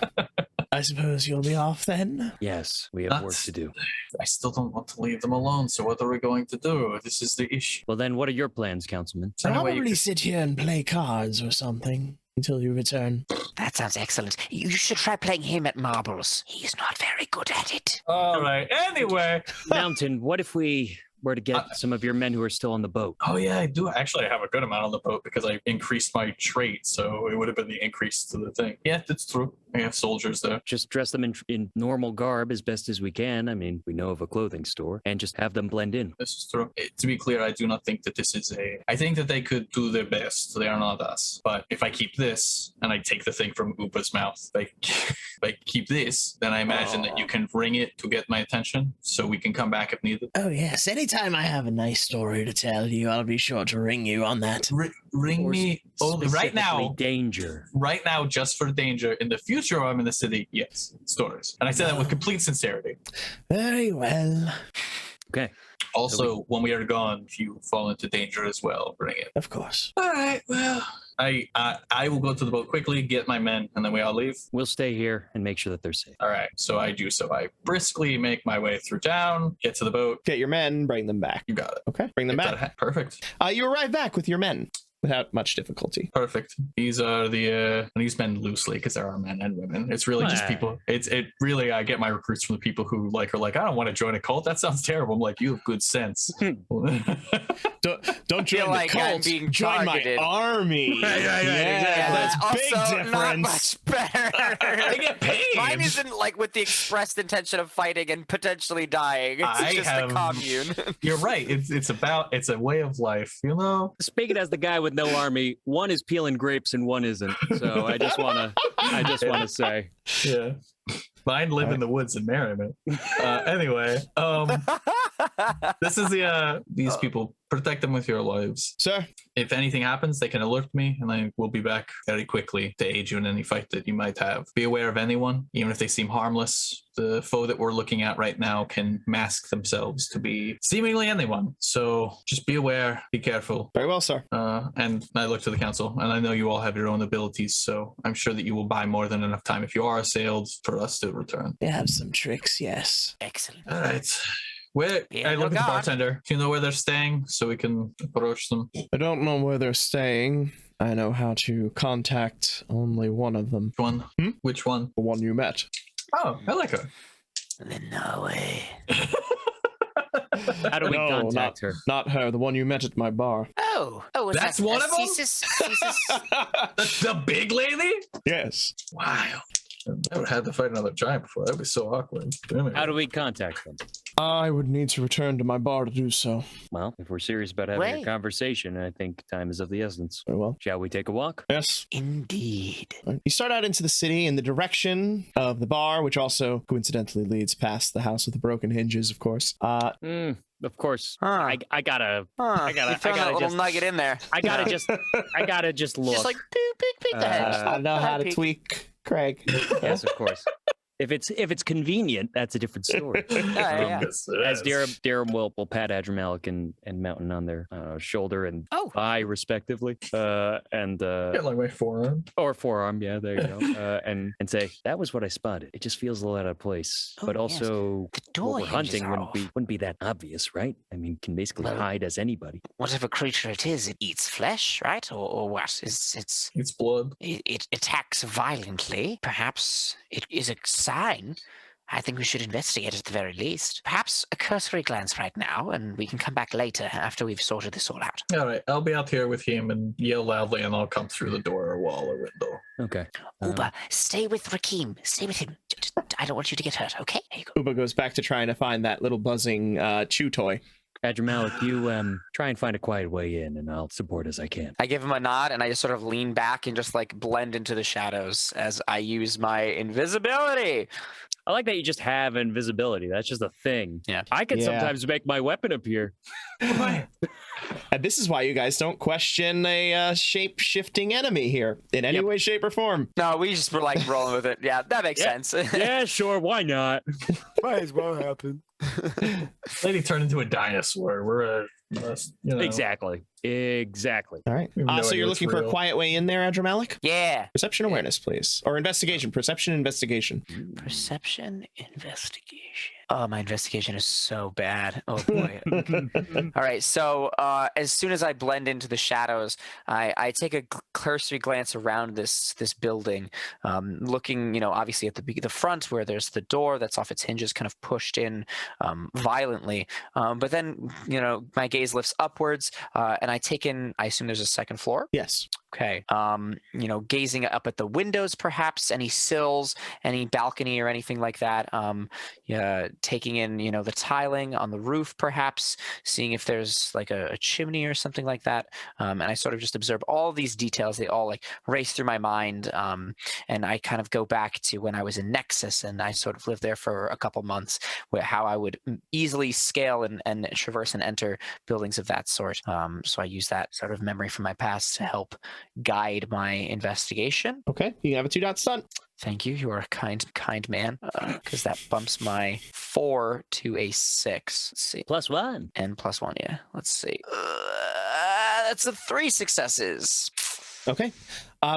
I suppose you'll be off then. yes, we have work to do. I still don't want to leave them alone, so what are we going to do? This is the issue. Well, then, what are your plans, Councilman? Probably sit here and play cards or something until you return. That sounds excellent. You should try playing him at marbles. He's not very good at it. All right. Anyway. Mountain, what if we were to get some of your men who are still on the boat? Oh, yeah, I do. Actually, I have a good amount on the boat because I increased my trait, so it would have been the increase to the thing. Yeah, that's true. I have soldiers there. Just dress them in normal garb as best as we can. I mean, we know of a clothing store, and just have them blend in. This is true. To be clear, I do not think that this is I think that they could do their best. They are not us. But if I keep this and I take the thing from Upa's mouth, if I keep this, then I imagine that you can ring it to get my attention so we can come back if needed. Oh, yes. Anytime I have a nice story to tell you, I'll be sure to ring you on that. Ring Or me only right specifically now. danger. Right now, just for danger. In the future, I'm in the city. Yes, stories. And I say that with complete sincerity. Very well. Okay. Also, when we are gone, if you fall into danger as well, bring it. Of course. All right. Well, I will go to the boat quickly, get my men, and then we all leave. We'll stay here and make sure that they're safe. All right. So I do so. I briskly make my way through town, get to the boat. Get your men, bring them back. You got it. Okay, bring them back. Perfect. You arrive back with your men without much difficulty. Perfect. These are I use men loosely because there are men and women. It's really just people. It really, I get my recruits from the people who are like, I don't want to join a cult. That sounds terrible. I'm like, you have good sense. Don't join like the I'm cult. being Join targeted. my army. Yeah, That's big also difference. not much better. I get paid. Mine isn't like with the expressed intention of fighting and potentially dying. It's I just have- a commune. You're right. It's a way of life, you know? Speaking as the guy with no army, one is peeling grapes and one isn't. So I just wanna say. Yeah. Mine live in the woods in Merriman. Anyway, This is these people. Protect them with your lives. Sir. If anything happens, they can alert me, and I will be back very quickly to aid you in any fight that you might have. Be aware of anyone, even if they seem harmless. The foe that we're looking at right now can mask themselves to be seemingly anyone. So just be aware, be careful. Very well, sir. And I look to the council, and I know you all have your own abilities, so I'm sure that you will buy more than enough time if you are assailed for us to return. They have some tricks, yes. Excellent. All right. Where I look at the bartender. Do you know where they're staying so we can approach them? I don't know where they're staying. I know how to contact only one of them. Which one? Which one? The one you met. Oh, I like her. No way. How do we contact her? Not her, the one you met at my bar. Oh, That's one of them? The big lady? Yes. Wow. I've never had to fight another giant before. That'd be so awkward. Anyway. How do we contact them? I would need to return to my bar to do so. Well, if we're serious about having a conversation, I think time is of the essence. Very well. Shall we take a walk? Yes. Indeed. You start out into the city in the direction of the bar, which also coincidentally leads past the house with the broken hinges, of course. Of course. Huh. I gotta that little nugget in there. I gotta just look. Just like peek the hedge. I know how to tweak Craig. Yes, of course. If it's convenient, that's a different story. As Darren will pat Adramalik and Mountain on their shoulder and thigh, respectively, and get like my forearm or forearm. Yeah, there you go. And say that was what I spotted. It just feels a little out of place, but also the door what we're hunting hinges wouldn't be that obvious, right? I mean, can basically hide as anybody. Whatever creature it is, it eats flesh, right? Or what? It's blood. It attacks violently. Perhaps it is a sign. I think we should investigate it at the very least. Perhaps a cursory glance right now, and we can come back later after we've sorted this all out. All right, I'll be out here with him and yell loudly, and I'll come through the door or wall or window. Okay. Uba, stay with Rakim. Stay with him. I don't want you to get hurt, okay? There you go. Uba goes back to trying to find that little buzzing chew toy. Adramalik, you try and find a quiet way in, and I'll support as I can. I give him a nod, and I just sort of lean back and just like blend into the shadows as I use my invisibility. I like that you just have invisibility. That's just a thing. Yeah. I can sometimes make my weapon appear. And this is why you guys don't question a shape-shifting enemy here in any way, shape, or form. No, we just were like rolling with it. Yeah, that makes sense. Yeah, sure. Why not? Might as well happen. Lady turned into a dinosaur. We're Exactly. All right. So you're looking for a quiet way in there, Adramalik? Yeah. Perception awareness, please. Or investigation. Perception investigation. Perception investigation. Oh, my investigation is so bad. Oh, boy. All right. So as soon as I blend into the shadows, I take a cursory glance around this building, looking, obviously at the front where there's the door that's off its hinges, kind of pushed in violently. But then, my gaze lifts upwards, and I take in, I assume there's a second floor? Yes. Okay. Gazing up at the windows, perhaps any sills, any balcony or anything like that. Taking in, the tiling on the roof, perhaps seeing if there's like a chimney or something like that. And I sort of just observe all these details. They all like race through my mind. And I kind of go back to when I was in Nexus, and I sort of lived there for a couple months, how I would easily scale and traverse and enter buildings of that sort. So I use that sort of memory from my past to help guide my investigation. Okay, you can have a 2-dot stunt. Thank you. You are a kind man. Because that bumps my 4 to a 6. Let's see. +1. And +1, yeah. Let's see. That's 3 successes. Okay.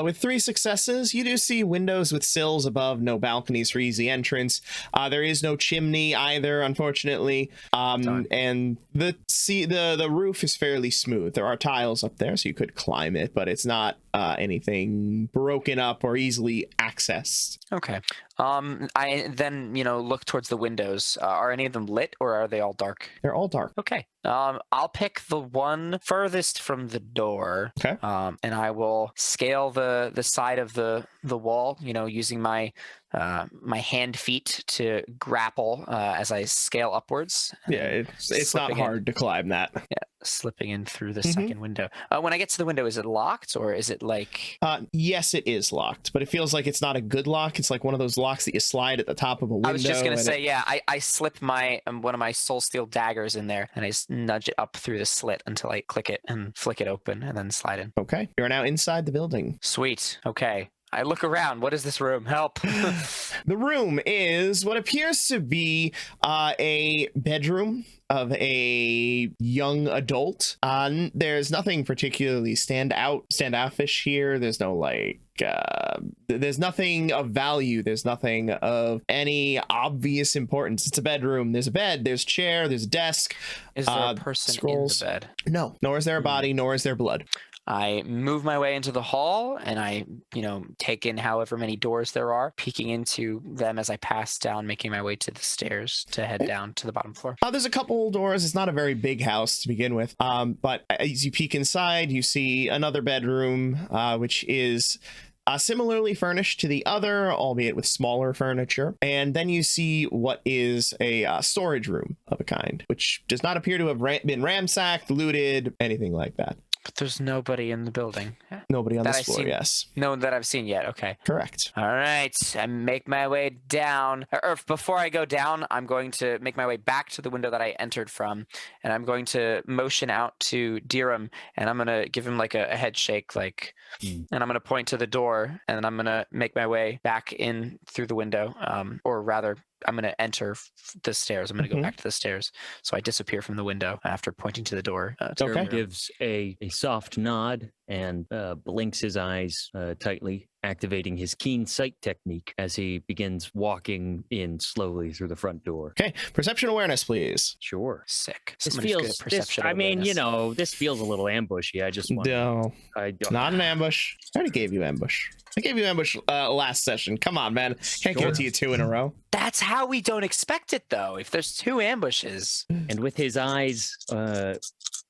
With 3 successes, you do see windows with sills above, no balconies for easy entrance. There is no chimney either, unfortunately. And the roof is fairly smooth. There are tiles up there, so you could climb it, but it's not anything broken up or easily accessed. Okay. I then, look towards the windows. Are any of them lit, or are they all dark? They're all dark. Okay. I'll pick the one furthest from the door. Okay. And I will scale the side of the wall, using my hand feet to grapple as I scale upwards. Yeah, it's not hard to climb that. Yeah. slipping in through the second window. When I get to the window, is it locked or is it like... Yes, it is locked, but it feels like it's not a good lock. It's like one of those locks that you slide at the top of a window. I was just going to say, I slip my one of my soul steel daggers in there and I just nudge it up through the slit until I click it and flick it open and then slide in. Okay. You're now inside the building. Sweet. Okay. I look around. What is this room? Help. The room is what appears to be a bedroom of a young adult. There's nothing particularly standoffish here. There's no there's nothing of value. There's nothing of any obvious importance. It's a bedroom. There's a bed. There's a chair. There's a desk. Is there a person scrolls. in the bed? No. Nor is there a body. Nor is there blood. I move my way into the hall and I, take in however many doors there are, peeking into them as I pass down, making my way to the stairs to head down to the bottom floor. There's a couple doors. It's not a very big house to begin with. But as you peek inside, you see another bedroom, which is similarly furnished to the other, albeit with smaller furniture. And then you see what is a storage room of a kind, which does not appear to have been ransacked, looted, anything like that. But there's nobody in the building. Nobody on this floor, yes. No one that I've seen yet. Okay. Correct. All right. I make my way down. Or before I go down, I'm going to make my way back to the window that I entered from. And I'm going to motion out to Dirham. And I'm going to give him like a head shake. And I'm going to point to the door. And then I'm going to make my way back in through the window. Or rather, I'm going to enter the stairs. I'm going to go back to the stairs. So I disappear from the window after pointing to the door. Okay. Gives a soft nod and blinks his eyes tightly, activating his keen sight technique as he begins walking in slowly through the front door. Okay. Perception awareness, please. Sure. Sick. This feels, this feels a little ambushy. I just want No. I don't. Not an ambush. I already gave you ambush. I gave you ambush last session. Come on, man. Can't give it to you 2 in a row. That's how we don't expect it, though. If there's 2 ambushes. And with his eyes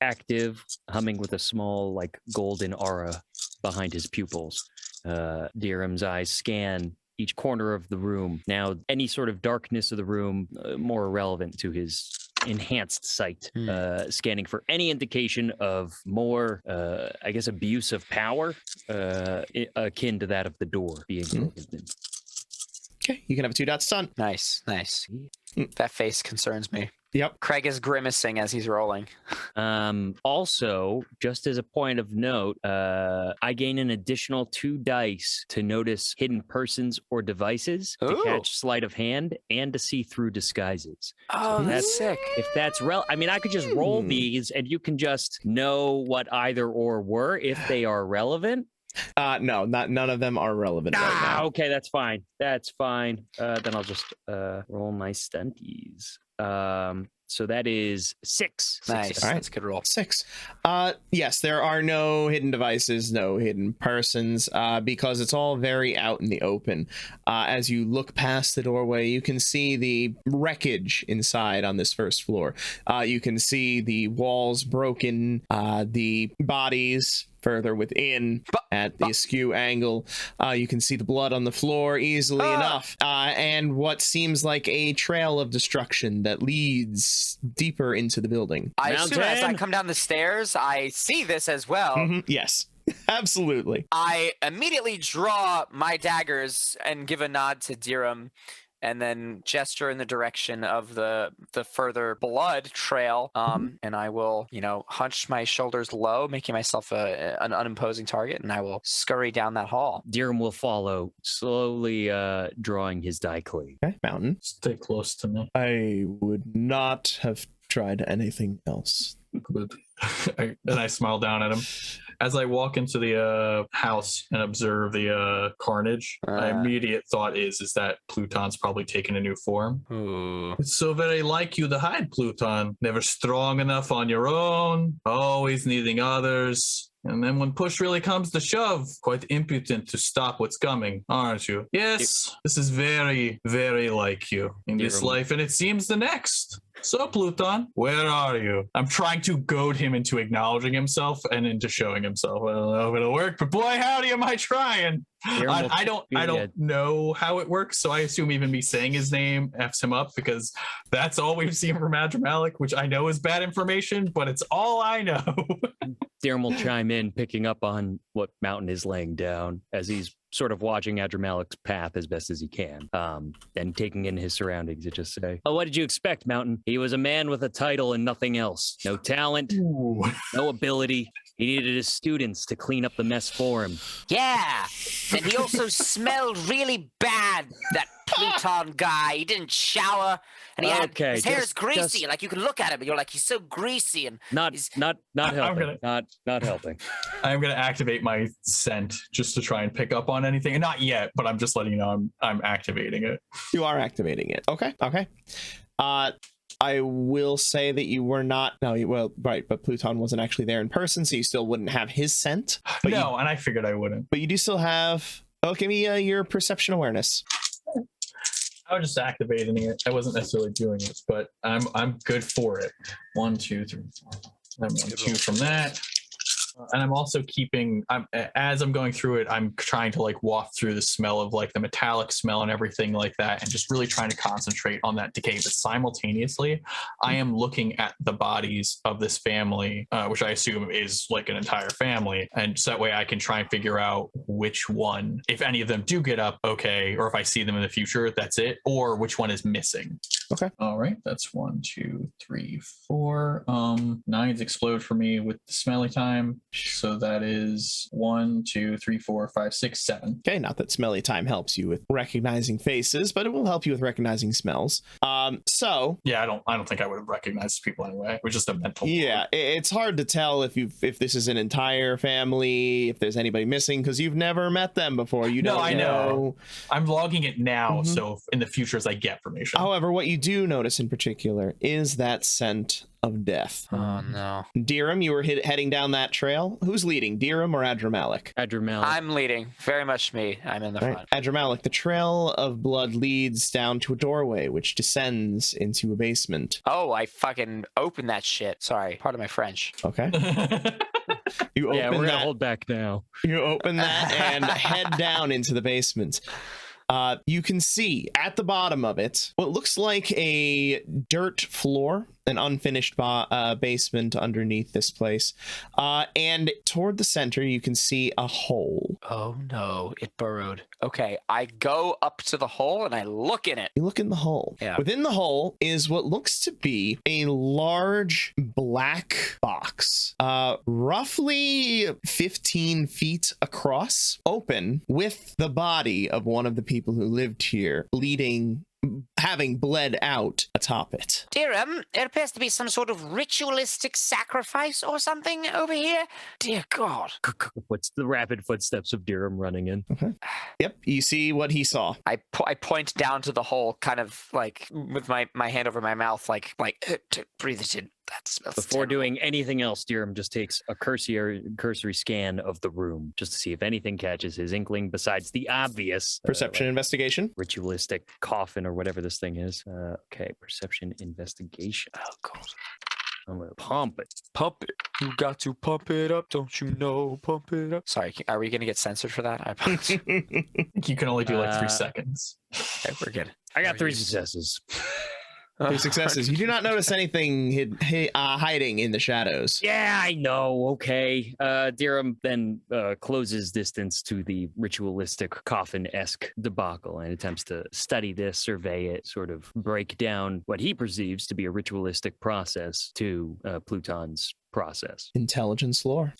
active, humming with a small, golden aura behind his pupils, Dirham's eyes scan each corner of the room. Now, any sort of darkness of the room, more irrelevant to his enhanced sight, scanning for any indication of more, abuse of power, akin to that of the door being broken in. Okay, you can have a 2-dot stun. Nice. That face concerns me. Yep. Craig is grimacing as he's rolling. Also, just as a point of note, I gain an additional 2 dice to notice hidden persons or devices, to catch sleight of hand, and to see through disguises. Oh, so that's sick. If that's I could just roll these and you can just know what either or were if they are relevant. No, none of them are relevant right now. Okay, that's fine. Then I'll just roll my stunties. So that is 6. Nice. All right. That's a good roll. 6. Yes, there are no hidden devices, no hidden persons, because it's all very out in the open. As you look past the doorway, you can see the wreckage inside on this first floor. You can see the walls broken, the bodies further within at the askew angle. You can see the blood on the floor easily enough, and what seems like a trail of destruction that leads deeper into the building. I assume as I come down the stairs, I see this as well. Yes. Absolutely. I immediately draw my daggers and give a nod to Dirham, and then gesture in the direction of the further blood trail. And I will, hunch my shoulders low, making myself an unimposing target, and I will scurry down that hall. Dirham will follow, slowly drawing his die clay. Okay, Mountain. Stay close to me. I would not have tried anything else. Good. And I smile down at him. As I walk into the house and observe the carnage, my immediate thought is that Pluton's probably taken a new form. Ooh. It's so very like you to hide, Pluton. Never strong enough on your own, always needing others. And then when push really comes to shove, quite impotent to stop what's coming, aren't you? Yes, this is very, very like you in this life, and it seems the next. So, Pluton, where are you? I'm trying to goad him into acknowledging himself and into showing himself. I don't know if it'll work, but boy, howdy am I trying. I don't know how it works, so I assume even me saying his name F's him up, because that's all we've seen from Adramalik, which I know is bad information, but it's all I know. Dirham will chime in, picking up on what Mountain is laying down as he's sort of watching Adramalik's path as best as he can, and taking in his surroundings to just say, "Oh, what did you expect, Mountain? He was a man with a title and nothing else. No talent, Ooh. no ability. He needed his students to clean up the mess for him." Yeah, and he also smelled really bad, that Pluton guy. He didn't shower, and he had his hair is greasy. Like, you can look at him, and you're like, he's so greasy, and not helping. Not helping. I'm gonna activate my scent just to try and pick up on anything, and not yet, but I'm just letting you know I'm activating it. You are activating it. Okay. I will say that you were not. No, well, right, but Pluton wasn't actually there in person, so you still wouldn't have his scent. But No, and I figured I wouldn't. But you do still have. Oh, give me your perception awareness. I was just activating it. I wasn't necessarily doing it, but I'm good for it. 1, 2, 3, 4. I'm on 2 from that. And I'm also keeping, as I'm going through it, I'm trying to like waft through the smell of like the metallic smell and everything like that, and just really trying to concentrate on that decay. But simultaneously, I am looking at the bodies of this family, which I assume is like an entire family. And so that way I can try and figure out which one, if any of them do get up, okay, or if I see them in the future, that's it, or which one is missing. Okay. All right. That's 1, 2, 3, 4. 9s explode for me with the smelly time. So that is 1, 2, 3, 4, 5, 6, 7. Okay, not that smelly time helps you with recognizing faces, but it will help you with recognizing smells. So yeah, I don't think I would have recognized people anyway. It was just a mental. Yeah, it's hard to tell if this is an entire family, if there's anybody missing, because you've never met them before. You don't know. I know. I'm logging it now, so in the future as I get information. However, what you do notice in particular is that scent of death. Oh no. Dirham, you were heading down that trail. Who's leading, Dirham or Adramalik? Adramalik. I'm leading. Very much me. I'm in the front. Adramalik, the trail of blood leads down to a doorway, which descends into a basement. Oh, I fucking opened that shit. Sorry. Pardon my French. Okay. You open we're that. gonna hold back now. You open that and head down into the basement. You can see at the bottom of it what looks like a dirt floor, an unfinished basement underneath this place. And toward the center, you can see a hole. Oh no, it burrowed. Okay, I go up to the hole and I look in it. You look in the hole. Yeah. Within the hole is what looks to be a large black box, roughly 15 feet across, open, with the body of one of the people who lived here bleeding, having bled out atop it. Dirham, there appears to be some sort of ritualistic sacrifice or something over here. Dear God. What's the rapid footsteps of Dirham running in? Okay. Yep, you see what he saw. I point down to the hole, kind of like with my hand over my mouth, like to breathe it in. That smells Before terrible. doing anything else, Dirham just takes a cursory scan of the room just to see if anything catches his inkling besides the obvious Perception investigation. ritualistic coffin or whatever this thing is. Okay, perception investigation. Oh God. I'm gonna pump it. Pump it. You got to pump it up, don't you know? Pump it up. Sorry, are we gonna get censored for that? I apologize. You can only do like 3 seconds. Okay, we're good. I got 3 successes. 3 successes. You do not notice anything hiding in the shadows. Yeah, I know. Okay. Dirham then closes distance to the ritualistic coffin-esque debacle and attempts to study this, survey it, sort of break down what he perceives to be a ritualistic process to Pluton's process. Intelligence lore.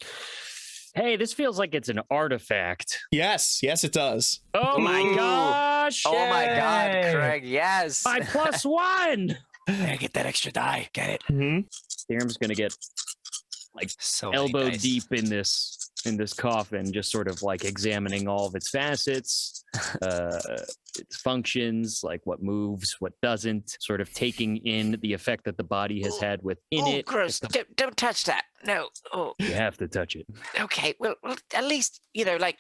Hey, this feels like it's an artifact. Yes, it does. Oh my Ooh. gosh! Oh my God, Yay! Craig! Yes. My +1. I get that extra die. Get it. Mm-hmm. Dirham's gonna get So many elbow dice. deep in this coffin, just sort of like examining all of its facets, its functions, like what moves, what doesn't, sort of taking in the effect that the body has had within Oh, it. gross! Don't touch that. No. Oh. You have to touch it. Okay. Well, at least like.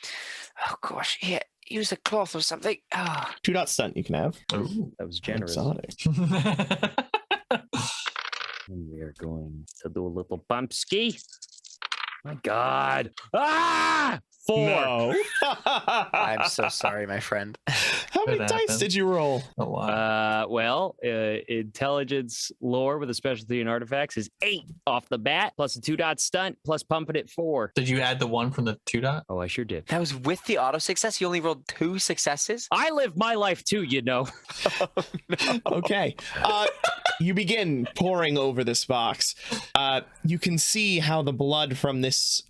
Oh gosh. Here, use a cloth or something. Ah. 2 dot stunt you can have. Ooh. That was generous. Exotic. And we are going to do a little bump ski. My God. Ah! 4. No. I'm so sorry, my friend. How many Could dice happen. did you roll? A lot. Well, intelligence lore with a specialty in artifacts is 8 off the bat, plus a 2-dot stunt, plus pumping it 4. Did you add the 1 from the 2-dot? Oh, I sure did. That was with the auto success. You only rolled 2 successes. I live my life too, you know. Okay. You begin poring over this box. You can see how the blood from this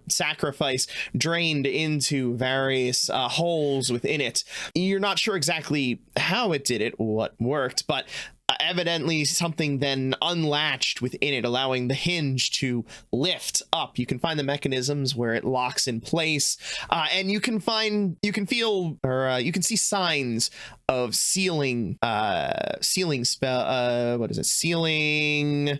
sacrifice drained into various holes within it. You're not sure exactly how it did it, what worked, but evidently something then unlatched within it, allowing the hinge to lift up. You can find the mechanisms where it locks in place, and you can see signs of sealing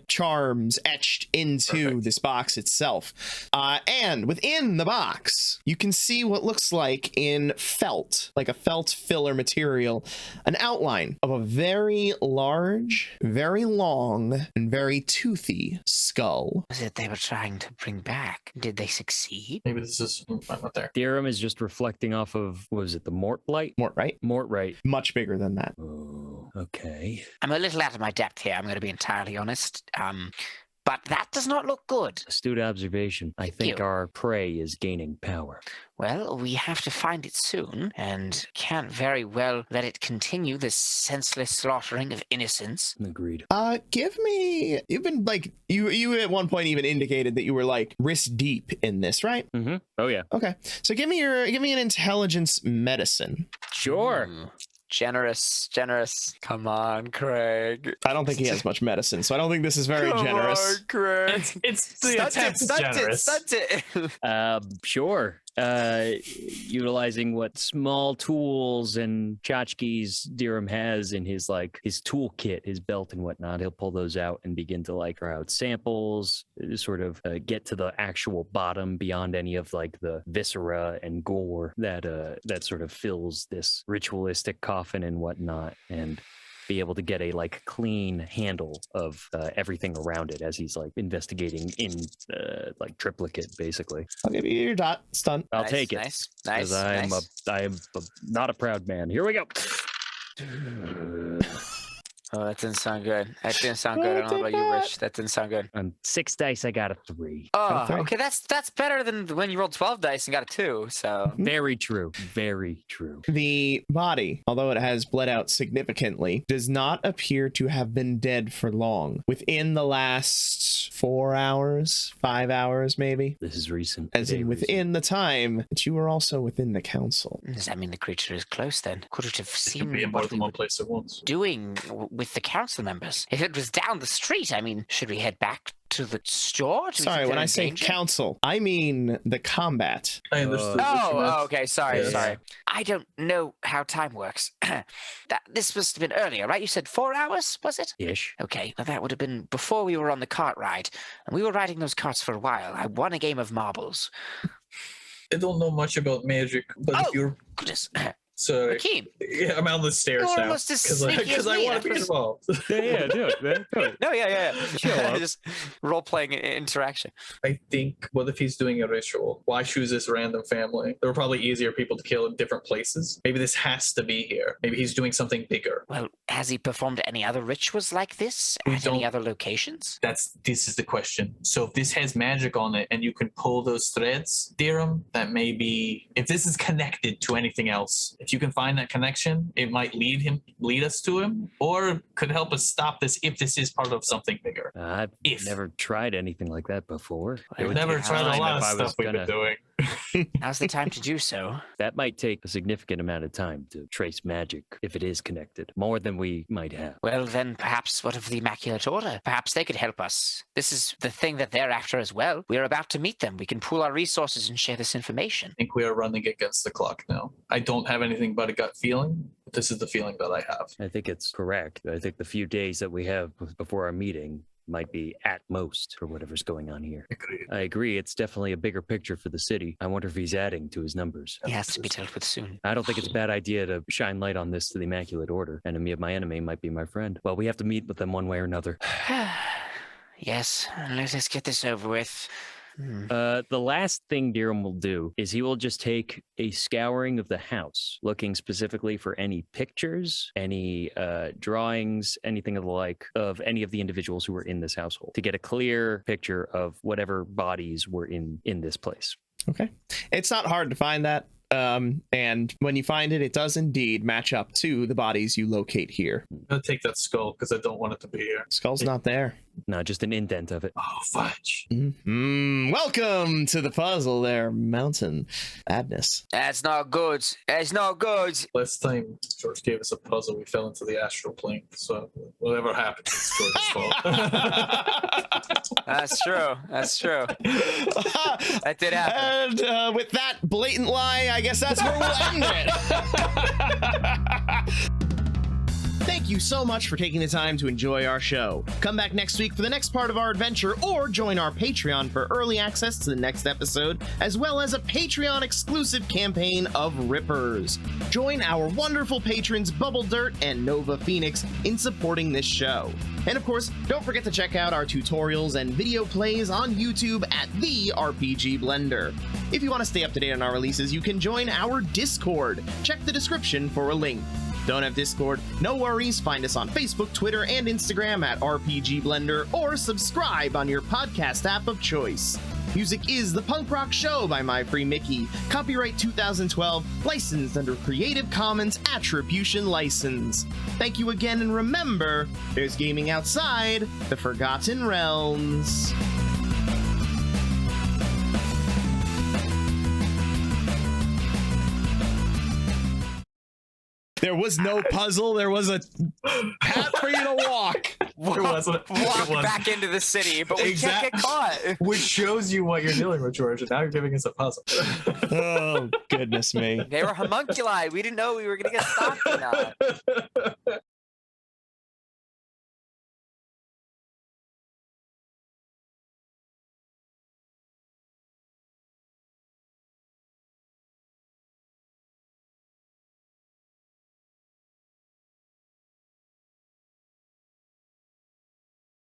charms etched into this box itself. And within the box, you can see what looks like in felt, like a felt filler material, an outline of a very large, very long, and very toothy skull. What was it they were trying to bring back? Did they succeed? Maybe this is I'm not there. Theorem is just reflecting off of, what was it, the Mort Blight? Mort, right? Mortright. Much bigger than that. Oh, okay. I'm a little out of my depth here. I'm going to be entirely honest. But that does not look good. Astute observation. I think you. our prey is gaining power. Well, we have to find it soon, and can't very well let it continue this senseless slaughtering of innocents. Agreed. Give me, you've been like, you at one point even indicated that you were like wrist deep in this, right? Mm-hmm. Oh, yeah. Okay. So give me an intelligence medicine. Sure. Generous. Come on, Craig. I don't think he has much medicine, so I don't think this is very generous. On, Craig. It's the attempt is generous. Stunt it. Sure. Utilizing what small tools and tchotchkes Dirham has in his toolkit, his belt and whatnot, he'll pull those out and begin to try out samples, sort of get to the actual bottom beyond any of the viscera and gore that sort of fills this ritualistic coffin and whatnot, and be able to get a clean handle of everything around it as he's investigating in triplicate, basically. I'll give you your dot stunt. I'll Nice, take it. Nice. Because I am not a proud man. Here we go. Oh, that didn't sound good. That didn't sound good. I don't know about you, Rich. That didn't sound good. On 6 dice, I got a 3. Oh, three. okay. That's better than when you rolled 12 dice and got a 2. So Very true. Very true. The body, although it has bled out significantly, does not appear to have been dead for long. Within the last 4 hours, 5 hours, maybe. This is recent. As in within the time that you were also within the council. does that mean the creature is close then? Could it have It seen can be in more what than we one were place at once. doing with the council members? If it was down the street, I mean, should we head back to the store? Do we Sorry, think when they're I in say danger? council, I mean the combat. I understood. what you meant. Oh, okay. Sorry. Yeah. I don't know how time works. This must have been earlier, right? You said 4 hours, was it? Ish. Okay, well, that would have been before we were on the cart ride. And we were riding those carts for a while. I won a game of marbles. I don't know much about magic, but Oh. if you're Goodness. sorry, Hakeem, yeah, I'm on the stairs You're now almost as because sneaky as I me. want to be involved. Yeah, do it, man. Do it. no, yeah. Show up. Just role-playing interaction. I think, what if he's doing a ritual? Why choose this random family? There were probably easier people to kill in different places. Maybe this has to be here. Maybe he's doing something bigger. Well, has he performed any other rituals like this We at any don't- other locations? This is the question. So if this has magic on it and you can pull those threads, Dirham, that may be, if this is connected to anything else, if you can find that connection, it might lead us to him, or could help us stop this if this is part of something bigger. I've If. never tried anything like that before. It I've would Never take tried a time lot of if I was stuff we've been gonna- doing. Now's the time to do so. That might take a significant amount of time to trace magic if it is connected, more than we might have. Well, then perhaps what of the Immaculate Order? Perhaps they could help us. This is the thing that they're after as well. We're about to meet them. We can pool our resources and share this information. I think we are running against the clock now. I don't have anything but a gut feeling, but this is the feeling that I have. I think it's correct. I think the few days that we have before our meeting might be at most for whatever's going on here. Agreed. I agree. It's definitely a bigger picture for the city. I wonder if he's adding to his numbers. He has to be dealt with soon. I don't think it's a bad idea to shine light on this to the Immaculate Order. Enemy of my enemy might be my friend. Well, we have to meet with them one way or another. Yes, let us get this over with. The last thing Dirham will do is he will just take a scouring of the house, looking specifically for any pictures, any drawings, anything of the like of any of the individuals who were in this household to get a clear picture of whatever bodies were in this place. Okay. It's not hard to find that. And when you find it, it does indeed match up to the bodies you locate here. I'm gonna take that skull because I don't want it to be here. Skull's not there. No, just an indent of it. Oh, fudge. Welcome to the puzzle there, Mountain Madness. That's not good. That's not good. Last time George gave us a puzzle, we fell into the astral plane. So whatever happened, it's George's fault. That's true. That's true. That did happen. And with that blatant lie, I guess that's where we'll end it. Thank you so much for taking the time to enjoy our show. Come back next week for the next part of our adventure, or join our Patreon for early access to the next episode, as well as a Patreon exclusive campaign of Rippers. Join our wonderful patrons Bubble Dirt and Nova Phoenix in supporting this show. And of course, don't forget to check out our tutorials and video plays on YouTube at the RPG Blender. If you want to stay up to date on our releases, you can join our Discord. Check the description for a link. Don't have Discord? No worries. Find us on Facebook, Twitter, and Instagram at RPG Blender, or subscribe on your podcast app of choice. Music is The Punk Rock Show by My Free Mickey. Copyright 2012, licensed under Creative Commons Attribution License. Thank you again, and remember, there's gaming outside the Forgotten Realms. There was no puzzle. There was a path for you to walk. It wasn't. Walk back into the city, but we can't get caught. Which shows you what you're dealing with, George. And now you're giving us a puzzle. Oh, goodness me. They were homunculi. We didn't know we were going to get stopped or not.